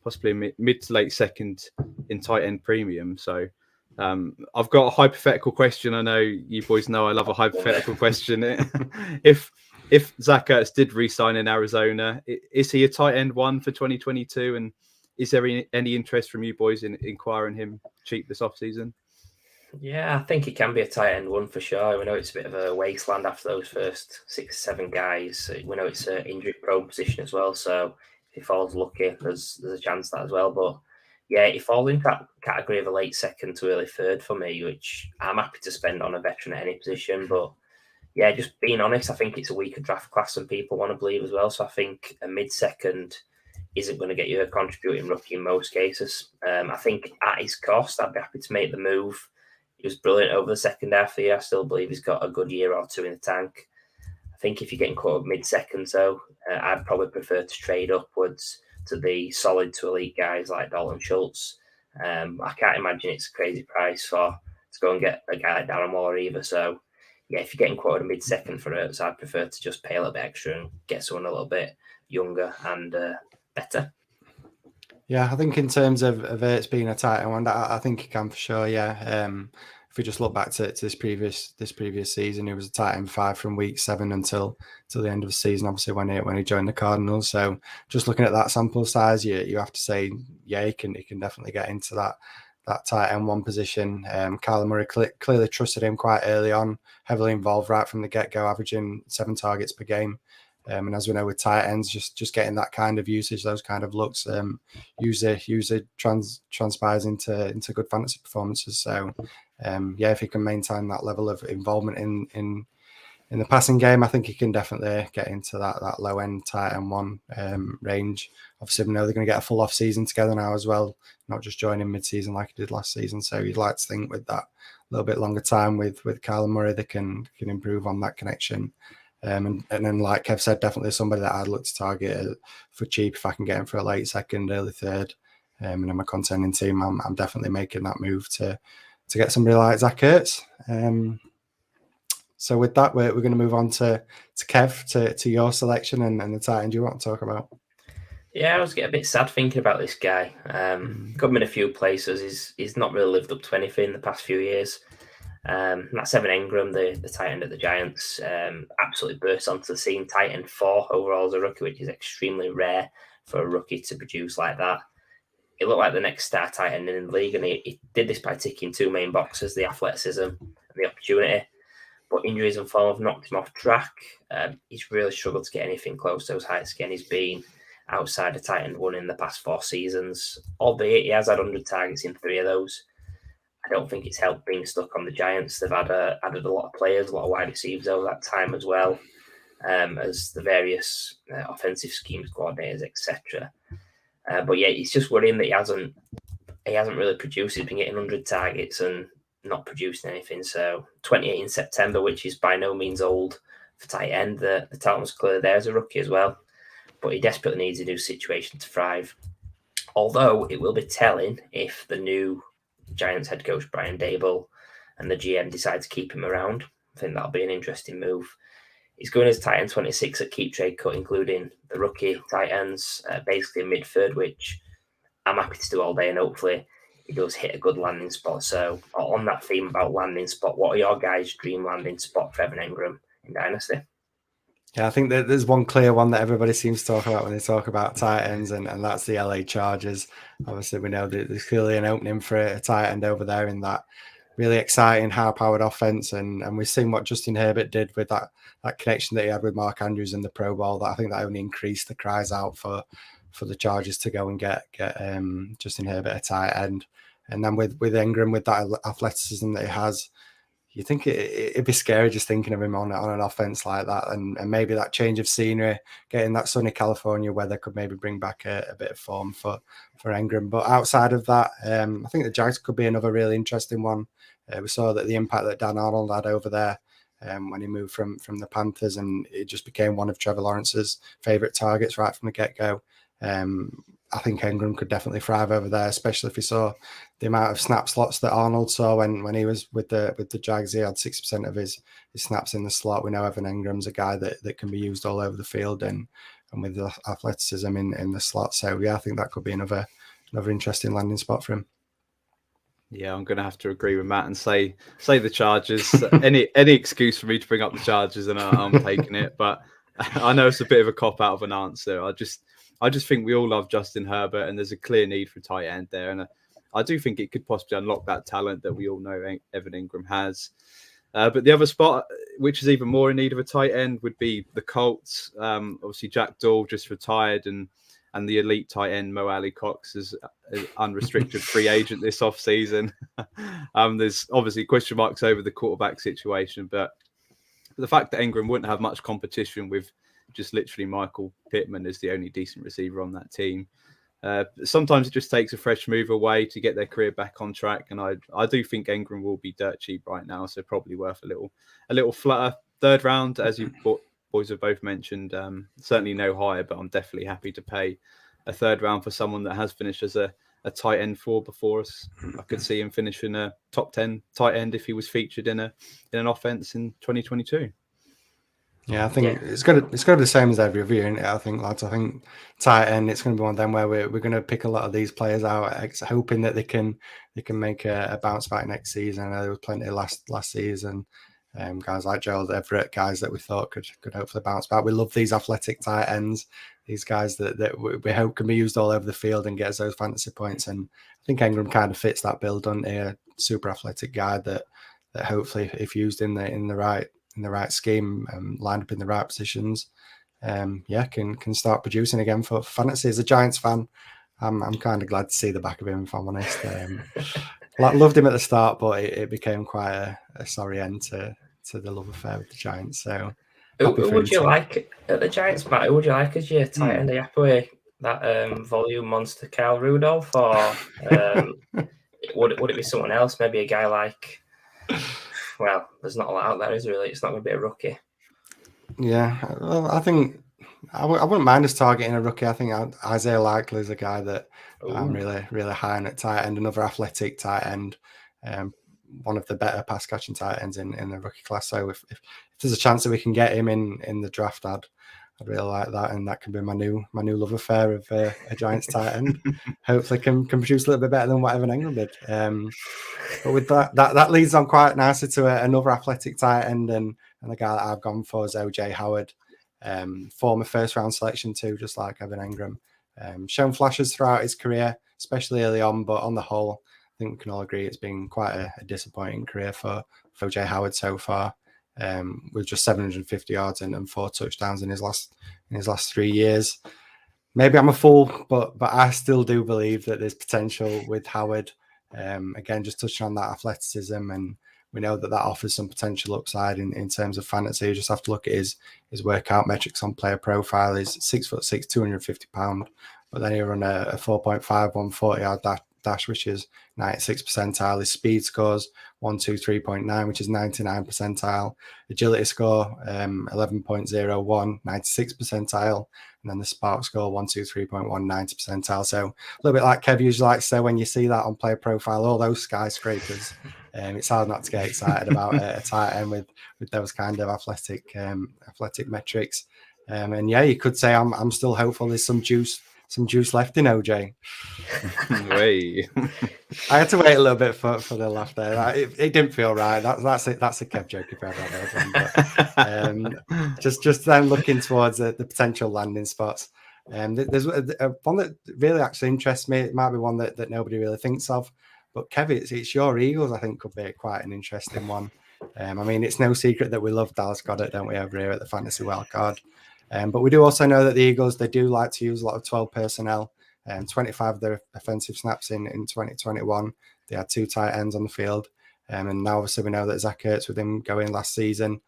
possibly a mid to late 2nd in tight end premium. So I've got a hypothetical question. I know you boys know I love a hypothetical question. If Zach Ertz did re-sign in Arizona, is he a tight end 1 for 2022? And is there any interest from you boys in acquiring him cheap this offseason? Yeah, I think he can be a tight end 1 for sure. We know it's a bit of a wasteland after those first 6 or 7 guys. We know it's an injury-prone position as well. So if he falls lucky, there's a chance that as well. But yeah, he falls into that category of a late 2nd to early 3rd for me, which I'm happy to spend on a veteran at any position. But yeah, just being honest, I think it's a weaker draft class than people want to believe as well. So I think a mid-2nd isn't going to get you a contributing rookie in most cases. I think at his cost, I'd be happy to make the move. He was brilliant over the second half of the year. I still believe he's got a good year or 2 in the tank. I think if you're getting caught up mid-2nd, though, I'd probably prefer to trade upwards to the solid to elite guys like Dalton Schultz. I can't imagine it's a crazy price to go and get a guy like Darren Waller either. So, yeah, if you're getting quoted a mid-2nd for Ertz, I'd prefer to just pay a little bit extra and get someone a little bit younger and better. Yeah, I think in terms of Ertz being a tight end 1, I think he can for sure. Yeah, if we just look back to this previous season, he was a tight end 5 from week 7 until the end of the season. Obviously, when he joined the Cardinals. So just looking at that sample size, you have to say, yeah, he can definitely get into that tight end 1 position. Kyler Murray clearly trusted him quite early on, heavily involved right from the get-go, averaging 7 targets per game. And as we know with tight ends, just getting that kind of usage, those kind of looks, usually transpires into good fantasy performances. So, yeah, if he can maintain that level of involvement in the passing game, I think he can definitely get into that low end tight end 1 range. Obviously, we know they're going to get a full off season together now as well, not just joining mid season like he did last season. So you'd like to think with that little bit longer time with Kyler Murray, they can improve on that connection. And then, like Kev said, definitely somebody that I'd look to target for cheap if I can get him for a late 2nd, early 3rd. And in my contending team, I'm definitely making that move to get somebody like Zach Ertz. So with that, we're going to move on to Kev, to your selection and the tight end you want to talk about. Yeah, I was getting a bit sad thinking about this guy. Got him in a few places. He's not really lived up to anything in the past few years. That's Evan Engram, the tight end at the Giants, absolutely burst onto the scene. Tight end 4 overall as a rookie, which is extremely rare for a rookie to produce like that. He looked like the next star tight end in the league, and he did this by ticking 2 main boxes: the athleticism and the opportunity. But injuries and form have knocked him off track. He's really struggled to get anything close to those heights again. He's been outside the tight end 1 in the past 4 seasons, albeit he has had 100 targets in 3 of those. I don't think it's helped being stuck on the Giants. They've added a lot of players, a lot of wide receivers over that time as well, as the various offensive schemes, coordinators, etc. But yeah, it's just worrying that he hasn't really produced. He's been getting 100 targets, and not producing anything. So 28 in September, which is by no means old for tight end. The talent was clearly there as a rookie as well, but he desperately needs a new situation to thrive. Although it will be telling if the new Giants head coach Brian Daboll and the GM decide to keep him around. I think that'll be an interesting move. He's going as tight end 26 at keep trade cut, including the rookie tight ends, basically mid-third, which I'm happy to do all day, and hopefully he does hit a good landing spot. So on that theme about landing spot, what are your guys' dream landing spot for Evan Engram in Dynasty? Yeah, I think that there's one clear one that everybody seems to talk about when they talk about tight ends, and that's the LA Chargers. Obviously, we know that there's clearly an opening for a tight end over there in that really exciting, high-powered offense, and we've seen what Justin Herbert did with that connection that he had with Mark Andrews in the Pro Bowl. That I think that only increased the cries out for the Chargers to go and get Justin Herbert a tight end. And then with Engram, with that athleticism that he has, you think it'd be scary just thinking of him on an offense like that, and maybe that change of scenery, getting that sunny California weather could maybe bring back a bit of form for Engram. But outside of that, I think the Jags could be another really interesting one. We saw that the impact that Dan Arnold had over there when he moved from the Panthers, and it just became one of Trevor Lawrence's favorite targets right from the get-go. I think Engram could definitely thrive over there, especially if he saw the amount of snap slots that Arnold saw when he was with the Jags. He had 60% of his snaps in the slot. We know Evan Engram's a guy that can be used all over the field and with the athleticism in the slot. So yeah, I think that could be another interesting landing spot for him. Yeah, I'm going to have to agree with Matt and say the Chargers. any excuse for me to bring up the Chargers, and I'm taking it. But I know it's a bit of a cop out of an answer. I just think we all love Justin Herbert, and there's a clear need for tight end there. And I do think it could possibly unlock that talent that we all know Evan Engram has. But the other spot, which is even more in need of a tight end, would be the Colts. Obviously, Jack Doyle just retired, and the elite tight end Mo Alley Cox is an unrestricted free agent this offseason. There's obviously question marks over the quarterback situation, but the fact that Engram wouldn't have much competition with just literally Michael Pittman as the only decent receiver on that team. Sometimes it just takes a fresh move away to get their career back on track, and I do think Engram will be dirt cheap right now, so probably worth a little flutter. Third round, as you boys have both mentioned, certainly no higher, but I'm definitely happy to pay a third round for someone that has finished as a tight end before us. I could see him finishing a top 10 tight end if he was featured in an offense in 2022. Yeah, I think it's got to be the same as every year, isn't it? I think, lads. I think tight end, it's going to be one of them where we're going to pick a lot of these players out, hoping that they can make a bounce back next season. I know there was plenty last season. Guys like Gerald Everett, guys that we thought could hopefully bounce back. We love these athletic tight ends, these guys that we hope can be used all over the field and get us those fantasy points. And I think Engram kind of fits that bill, doesn't he? A super athletic guy that hopefully, if used in the right scheme, lined up in the right positions, can start producing again for fantasy. As a Giants fan, I'm kind of glad to see the back of him, if I'm honest. Loved him at the start, but it became quite a sorry end to the love affair with the Giants. So, who would you like at the Giants, Matt? Who would you like as your tight end? Are you happy with that volume monster Kyle Rudolph, or would it be someone else? Maybe a guy like. Well, there's not a lot out there, is there, really? It's not going to be a rookie. Yeah, well, I think I wouldn't mind us targeting a rookie. I think Isaiah Likely is a guy that I'm really, really high on at tight end, another athletic tight end, one of the better pass-catching tight ends in the rookie class. So if there's a chance that we can get him in the draft, I'd really like that, and that can be my new love affair of a Giants tight end. Hopefully can produce a little bit better than what Evan Engram did. But with that leads on quite nicely to another athletic tight end, and the guy that I've gone for is Zoe J Howard, former first round selection too, just like Evan Engram. Shown flashes throughout his career, especially early on, but on the whole, I think we can all agree it's been quite a disappointing career for J Howard so far. With just 750 yards and 4 touchdowns in his last 3 years. Maybe I'm a fool, but I still do believe that there's potential with Howard. Again, just touching on that athleticism, and we know that offers some potential upside in terms of fantasy. You just have to look at his workout metrics on Player Profile. He's 6'6", 250 pounds, but then he run a 4.5 140 yard dash, which is 96th percentile. His speed scores 123.9, which is 99th percentile. Agility score 11.01, 96th percentile. And then the spark score 123.1, 90th percentile. So a little bit like Kev usually likes to say, when you see that on player profile, all those skyscrapers, it's hard not to get excited about a tight end with those kind of athletic metrics. And yeah, you could say I'm still hopeful there's some juice left in OJ. I had to wait a little bit for the laugh there. It didn't feel right. That's it. That's a Kev joke if I ever heard one. But just then looking towards the potential landing spots. There's one that really actually interests me. It might be one that nobody really thinks of. But Kev, it's your Eagles. I think could be quite an interesting one. I mean, it's no secret that we love Dallas Goedert, don't we, over here at the Fantasy Wildcard. But we do also know that the Eagles, they do like to use a lot of 12 personnel. 25 of their offensive snaps in 2021. They had 2 tight ends on the field. And now obviously we know that Zach Ertz, with him going last season,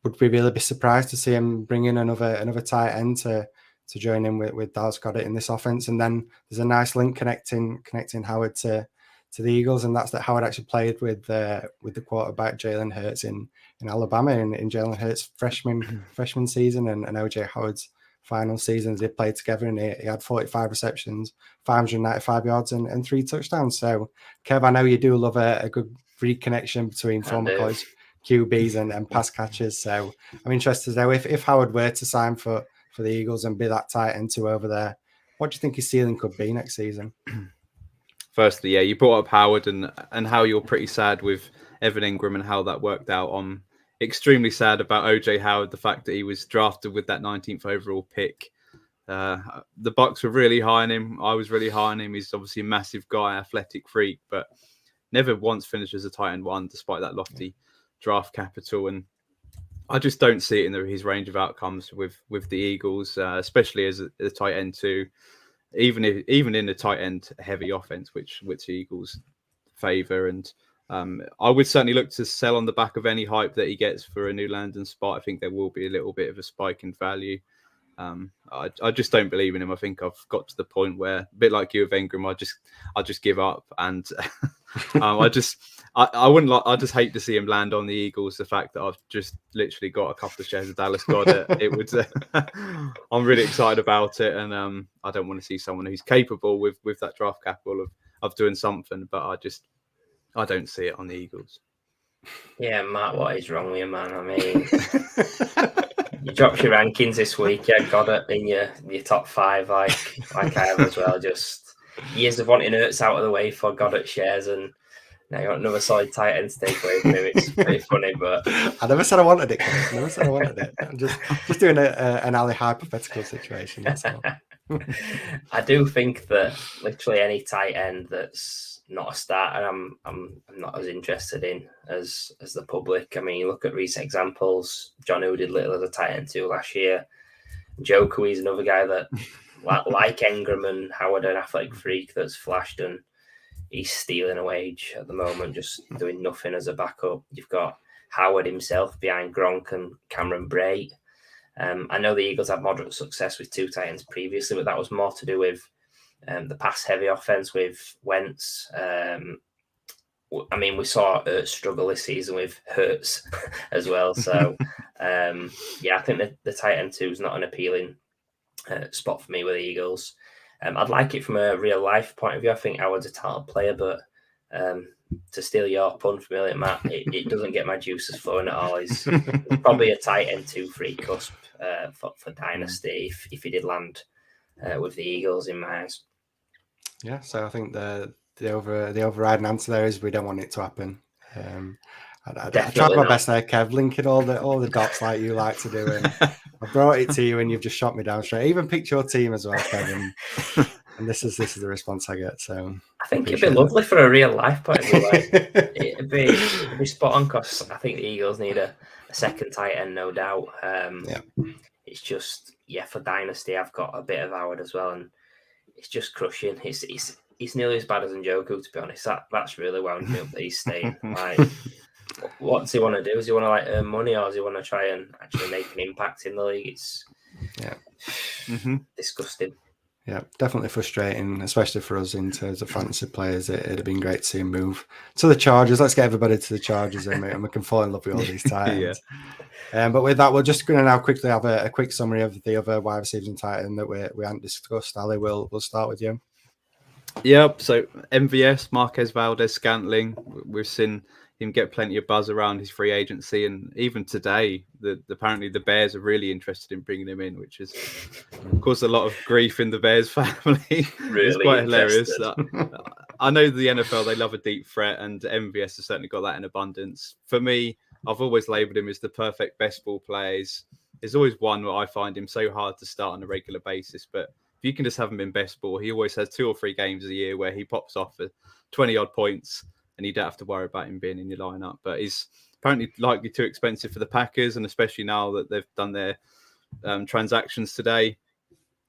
would we really be surprised to see him bring in another tight end to join in with Dallas Goedert in this offense? And then there's a nice link connecting Howard to the Eagles, and that's that Howard actually played with the quarterback Jalen Hurts in Alabama in Jalen Hurts' freshman season and OJ Howard's final seasons. They played together, and he had 45 receptions, 595 yards, and 3 touchdowns. So, Kev, I know you do love a good reconnection between former college QBs and pass catchers. So, I'm interested to know if Howard were to sign for the Eagles and be that tight end 2 over there, what do you think his ceiling could be next season? Firstly, yeah, you brought up Howard and how you're pretty sad with Evan Ingram and how that worked out. I'm extremely sad about OJ Howard, the fact that he was drafted with that 19th overall pick. The Bucs were really high on him. I was really high on him. He's obviously a massive guy, athletic freak, but never once finished as a tight end 1, despite that lofty draft capital. And I just don't see it in his range of outcomes with the Eagles, especially as a tight end 2. Even in a tight end heavy offense, which the Eagles favor. And I would certainly look to sell on the back of any hype that he gets for a new landing spot. I think there will be a little bit of a spike in value. I just don't believe in him. I think I've got to the point where, a bit like you with Ingram, I just give up, and I just hate to see him land on the Eagles. The fact that I've just literally got a couple of shares of Dallas Goedert, it would. I'm really excited about it, and I don't want to see someone who's capable with that draft capital of doing something, but I don't see it on the Eagles. Yeah, Matt, what is wrong with you, man? I mean, you dropped your rankings this week. Yeah, Goddard in your top 5, like I have as well. Just years of wanting Ertz out of the way for Goddard shares, and now you want another solid tight end to take away from him. It's pretty funny, but I never said I wanted it. I never said I wanted it. I'm just doing an Ali hypothetical situation. That's all. I do think that literally any tight end that's not a starter, I'm not as interested in as the public. I mean, you look at recent examples. John who did little as a tight end 2 last year. Joku is another guy that, like Ingram and Howard, an athletic freak that's flashed, and he's stealing a wage at the moment, just doing nothing as a backup. You've got Howard himself behind Gronk and Cameron Brate. I know the Eagles had moderate success with 2 tight ends previously, but that was more to do with the pass-heavy offense with Wentz. I mean, we saw Ertz struggle this season with Hurts as well. So, yeah, I think the tight end 2 is not an appealing spot for me with the Eagles. I'd like it from a real-life point of view. I think Howard's a talented player, but to steal your pun from earlier, Matt, it doesn't get my juices flowing at all. He's probably a tight end 2 free cusp for Dynasty if he did land with the Eagles in my eyes. Yeah, so I think the overriding answer there is we don't want it to happen. I tried my best there, Kev, linking all the dots like you like to do, and I brought it to you, and you've just shot me down straight. I even picked your team as well, Kevin. And this is the response I get. So I think it'd be lovely for a real life point of view. Like, it'd be spot on, because I think the Eagles need a second tight end, no doubt. It's just for Dynasty, I've got a bit of Howard as well, and it's just crushing. It's nearly as bad as Njoku, to be honest. That's really wound me up that he's staying. Like, what does he want to do? Does he want to earn money, or does he want to try and actually make an impact in the league? It's disgusting. Yeah, definitely frustrating, especially for us in terms of fantasy players. It'd have been great to see him move to the Chargers. Let's get everybody to the Chargers, and we can fall in love with all these Titans. But with that, we're just going to now quickly have a quick summary of the other wide receivers and Titan that we hadn't discussed. Ali, we'll start with you. Yep. So MVS, Marquez Valdez-Scantling, we've seen him get plenty of buzz around his free agency, and even today, apparently the Bears are really interested in bringing him in, which has caused a lot of grief in the Bears family. Really it's quite hilarious. I know the NFL, they love a deep threat, and MVS has certainly got that in abundance. For me, I've always labelled him as the perfect best ball player. There's always one where I find him so hard to start on a regular basis, but if you can just have him in best ball, he always has 2 or 3 games a year where he pops off for 20-odd points, and you don't have to worry about him being in your lineup. But he's apparently likely too expensive for the Packers, and especially now that they've done their transactions today,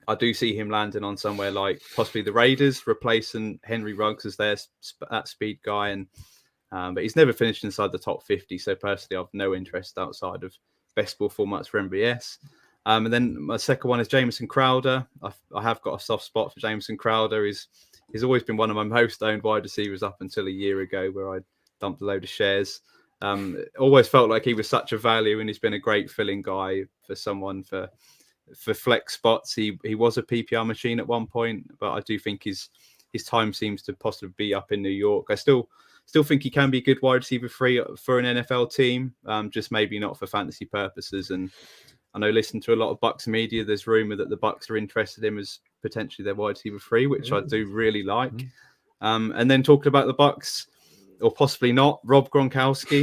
I do see him landing on somewhere like possibly the Raiders, replacing Henry Ruggs as their speed guy. And but he's never finished inside the top 50, so personally, I've no interest outside of best ball formats for MVS. And then my second one is Jameson Crowder. I have got a soft spot for Jameson Crowder. He's always been one of my most owned wide receivers up until a year ago, where I dumped a load of shares. Always felt like he was such a value, and he's been a great filling guy for someone for flex spots. He was a PPR machine at one point, but I do think his time seems to possibly be up in New York. I still think he can be a good wide receiver free for an NFL team, just maybe not for fantasy purposes. And I know, listening to a lot of Bucs media, there's rumor that the Bucs are interested in him as potentially their wide receiver free, which I do really like. And then talking about the Bucs, or possibly not, Rob Gronkowski,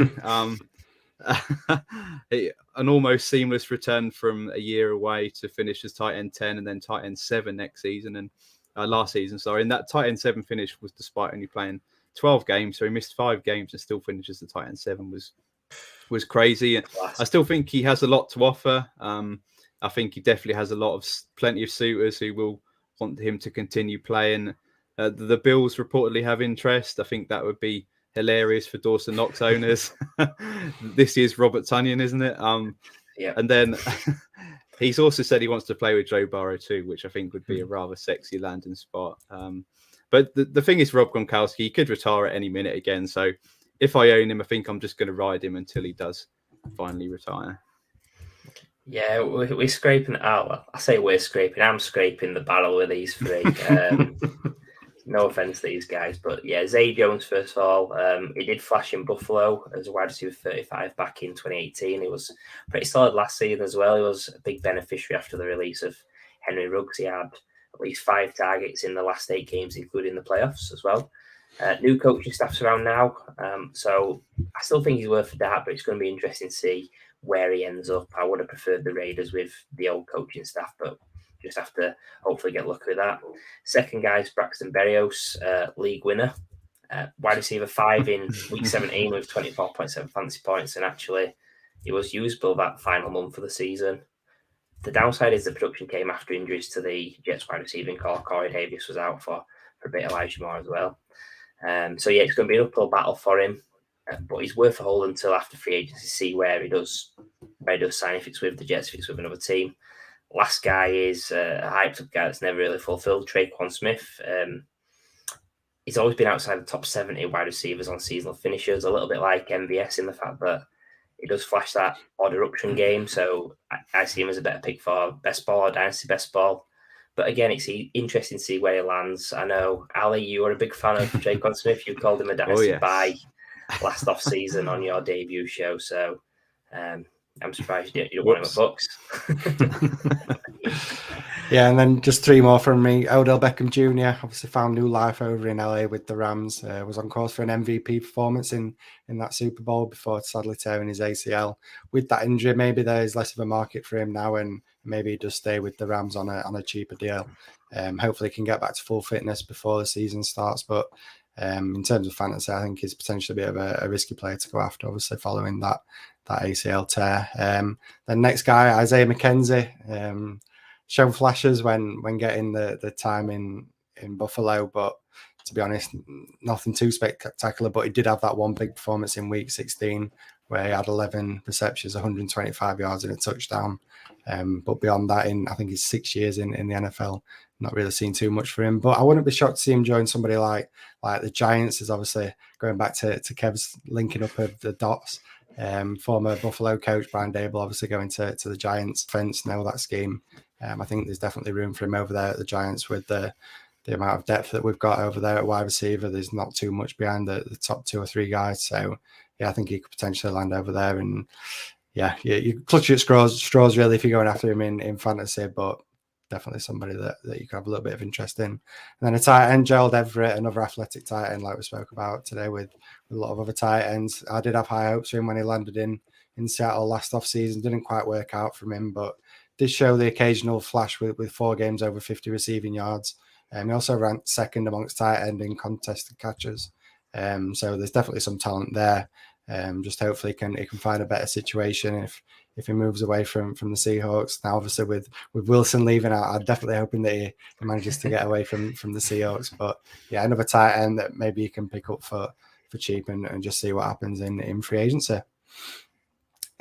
an almost seamless return from a year away to finish as tight end 10 and then tight end 7 next season, and last season. Sorry, and that tight end 7 finish was despite only playing 12 games, so he missed 5 games and still finishes the tight end 7 was crazy. And I still think he has a lot to offer. I think he definitely has plenty of suitors who will want him to continue playing. The Bills reportedly have interest. I think that would be hilarious for Dawson Knox owners. This year's Robert Tonyan, isn't it? Yeah. And then he's also said he wants to play with Joe Burrow too, which I think would be a rather sexy landing spot. But the thing is, Rob Gronkowski, he could retire at any minute again. So if I own him, I think I'm just going to ride him until he does finally retire. Yeah, we're scraping out. I say we're scraping. I'm scraping the barrel with these 3. No offense to these guys, but yeah, Zade Jones, first of all, he did flash in Buffalo as a wide receiver 35 back in 2018. He was pretty solid last season as well. He was a big beneficiary after the release of Henry Ruggs. He had at least 5 targets in the last 8 games, including the playoffs as well. New coaching staff's around now, so I still think he's worth a dart, but it's going to be interesting to see where he ends up. I would have preferred the Raiders with the old coaching staff, but just have to hopefully get lucky with that. Second guy is Braxton Berrios, league winner, wide receiver 5 in week 17 with 24.7 fantasy points, and actually he was usable that final month of the season. The downside is the production came after injuries to the Jets wide receiving core. Corey Davis was out for a bit, Elijah Moore as well. So yeah, it's going to be an uphill battle for him, but he's worth a hold until after free agency, see where he does sign, if it's with the Jets, if it's with another team. Last guy is a hyped up guy that's never really fulfilled, Traquan Smith. He's always been outside the top 70 wide receivers on seasonal finishers, a little bit like MVS in the fact that he does flash that odd eruption game. So I see him as a better pick for best ball or dynasty best ball. But again, it's interesting to see where he lands. I know, Ali, you are a big fan of Traquan Smith. You called him a dynasty buy last off season on your debut show. So I'm surprised you don't want him at Bucks. Yeah, and then just 3 more from me. Odell Beckham Jr. obviously found new life over in LA with the Rams. Was on course for an MVP performance in that Super Bowl before sadly tearing his ACL. With that injury, maybe there's less of a market for him now, and maybe he does stay with the Rams on a cheaper deal. Hopefully he can get back to full fitness before the season starts. But in terms of fantasy, I think he's potentially a bit of a risky player to go after, obviously following that ACL tear. Then next guy, Isaiah McKenzie. Shown flashes when getting the time in Buffalo, but to be honest, nothing too spectacular. But he did have that one big performance in week 16 where he had 11 receptions, 125 yards and a touchdown. But beyond that, I think he's 6 years in the NFL not really seen too much for him. But I wouldn't be shocked to see him join somebody like the Giants. Is obviously going back to Kev's linking up of the dots. Former Buffalo coach Brian Dable obviously going to the Giants fence, know that scheme. I think there's definitely room for him over there at the Giants with the amount of depth that we've got over there at wide receiver. There's not too much behind the top 2 or 3 guys. So, yeah, I think he could potentially land over there. And, yeah, you clutch at straws really if you're going after him in fantasy, but definitely somebody that you could have a little bit of interest in. And then a tight end, Gerald Everett, another athletic tight end like we spoke about today with a lot of other tight ends. I did have high hopes for him when he landed in Seattle last offseason. Didn't quite work out from him, but did show the occasional flash with 4 games over 50 receiving yards. He also ranked second amongst tight end in contested catches. So there's definitely some talent there. Just hopefully he can find a better situation if he moves away from the Seahawks. Now, obviously, with Wilson leaving out, I'm definitely hoping that he manages to get away from the Seahawks. But yeah, another tight end that maybe you can pick up for cheap and just see what happens in free agency.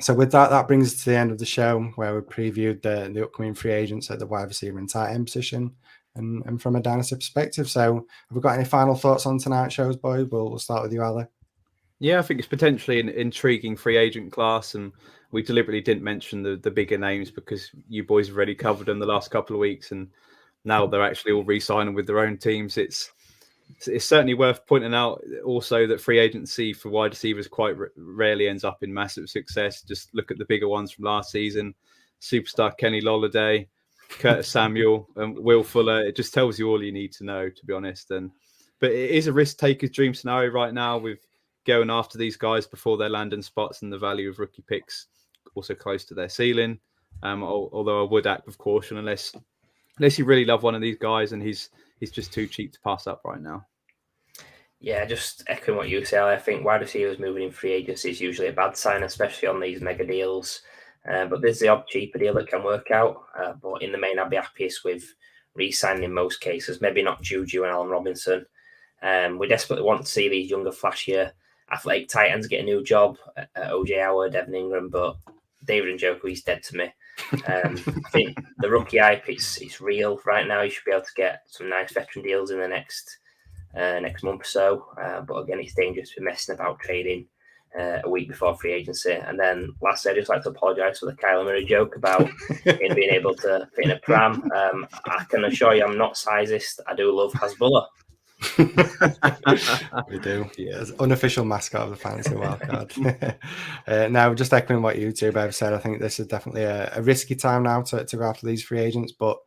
So with that brings us to the end of the show where we previewed the upcoming free agents at the wide receiver and tight end position and from a dynasty perspective. So have we got any final thoughts on tonight's shows, boys? We'll start with you, Ali. Yeah, I think it's potentially an intriguing free agent class, and we deliberately didn't mention the bigger names because you boys have already covered them the last couple of weeks, and now they're actually all re-signing with their own teams. It's certainly worth pointing out also that free agency for wide receivers quite rarely ends up in massive success. Just look at the bigger ones from last season: superstar Kenny Golladay, Curtis Samuel, and Will Fuller. It just tells you all you need to know, to be honest. But it is a risk-taker's dream scenario right now with going after these guys before their landing spots and the value of rookie picks also close to their ceiling. Although I would act with caution unless you really love one of these guys and he's just too cheap to pass up right now. Yeah, just echoing what you say, I think wide receivers moving in free agency is usually a bad sign, especially on these mega deals. But there's the odd cheaper deal that can work out. But in the main, I'd be happiest with re-signing in most cases. Maybe not Juju and Allen Robinson. We desperately want to see these younger, flashier, athletic tight ends get a new job. OJ Howard, Evan Ingram, but David Njoku, he's dead to me. I think the rookie hype, it's real right now. You should be able to get some nice veteran deals in the next month or so. But again, it's dangerous to be messing about trading a week before free agency. And then lastly, I'd just like to apologise for the Kyler Murray joke about him being able to fit in a pram. I can assure you I'm not sizist. I do love Hezbollah. We do. Yeah, unofficial mascot of the fantasy wildcard. Now, just echoing what you two both said, I think this is definitely a risky time now to go after these free agents, but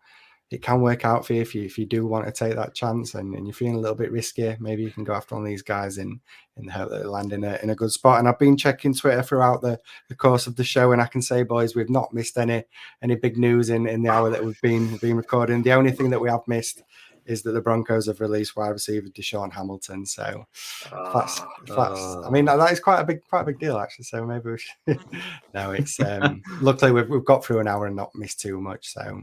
it can work out for you if you do want to take that chance and you're feeling a little bit risky. Maybe you can go after one of these guys in the hope that they land in a good spot. And I've been checking Twitter throughout the course of the show, and I can say, boys, we've not missed any big news in the hour that we've been recording. The only thing that we have missed is that the Broncos have released wide receiver Deshaun Hamilton. So that's I mean, that is quite a big deal actually. So maybe we should. No, it's luckily we've got through an hour and not missed too much. So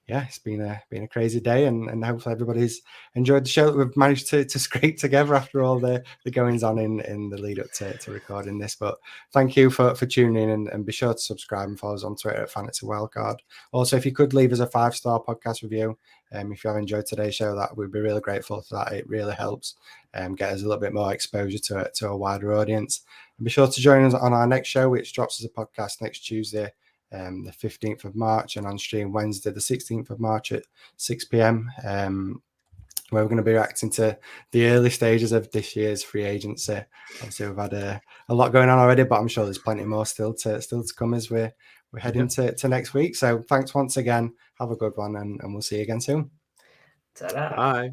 yeah, it's been a crazy day, and hopefully everybody's enjoyed the show that we've managed to scrape together after all the goings on in the lead up to recording this. But thank you for tuning in, and be sure to subscribe and follow us on Twitter at Fantasy Wildcard. Also, if you could leave us a 5-star podcast review, if you have enjoyed today's show, that we'd be really grateful for that. It really helps get us a little bit more exposure to a wider audience. And be sure to join us on our next show, which drops as a podcast next Tuesday, the 15th of March, and on stream Wednesday, the 16th of March at 6 p.m, where we're going to be reacting to the early stages of this year's free agency. Obviously, we've had a lot going on already, but I'm sure there's plenty more still to come as we're heading to next week. So thanks once again. Have a good one, and we'll see you again soon. Ta-da. Bye.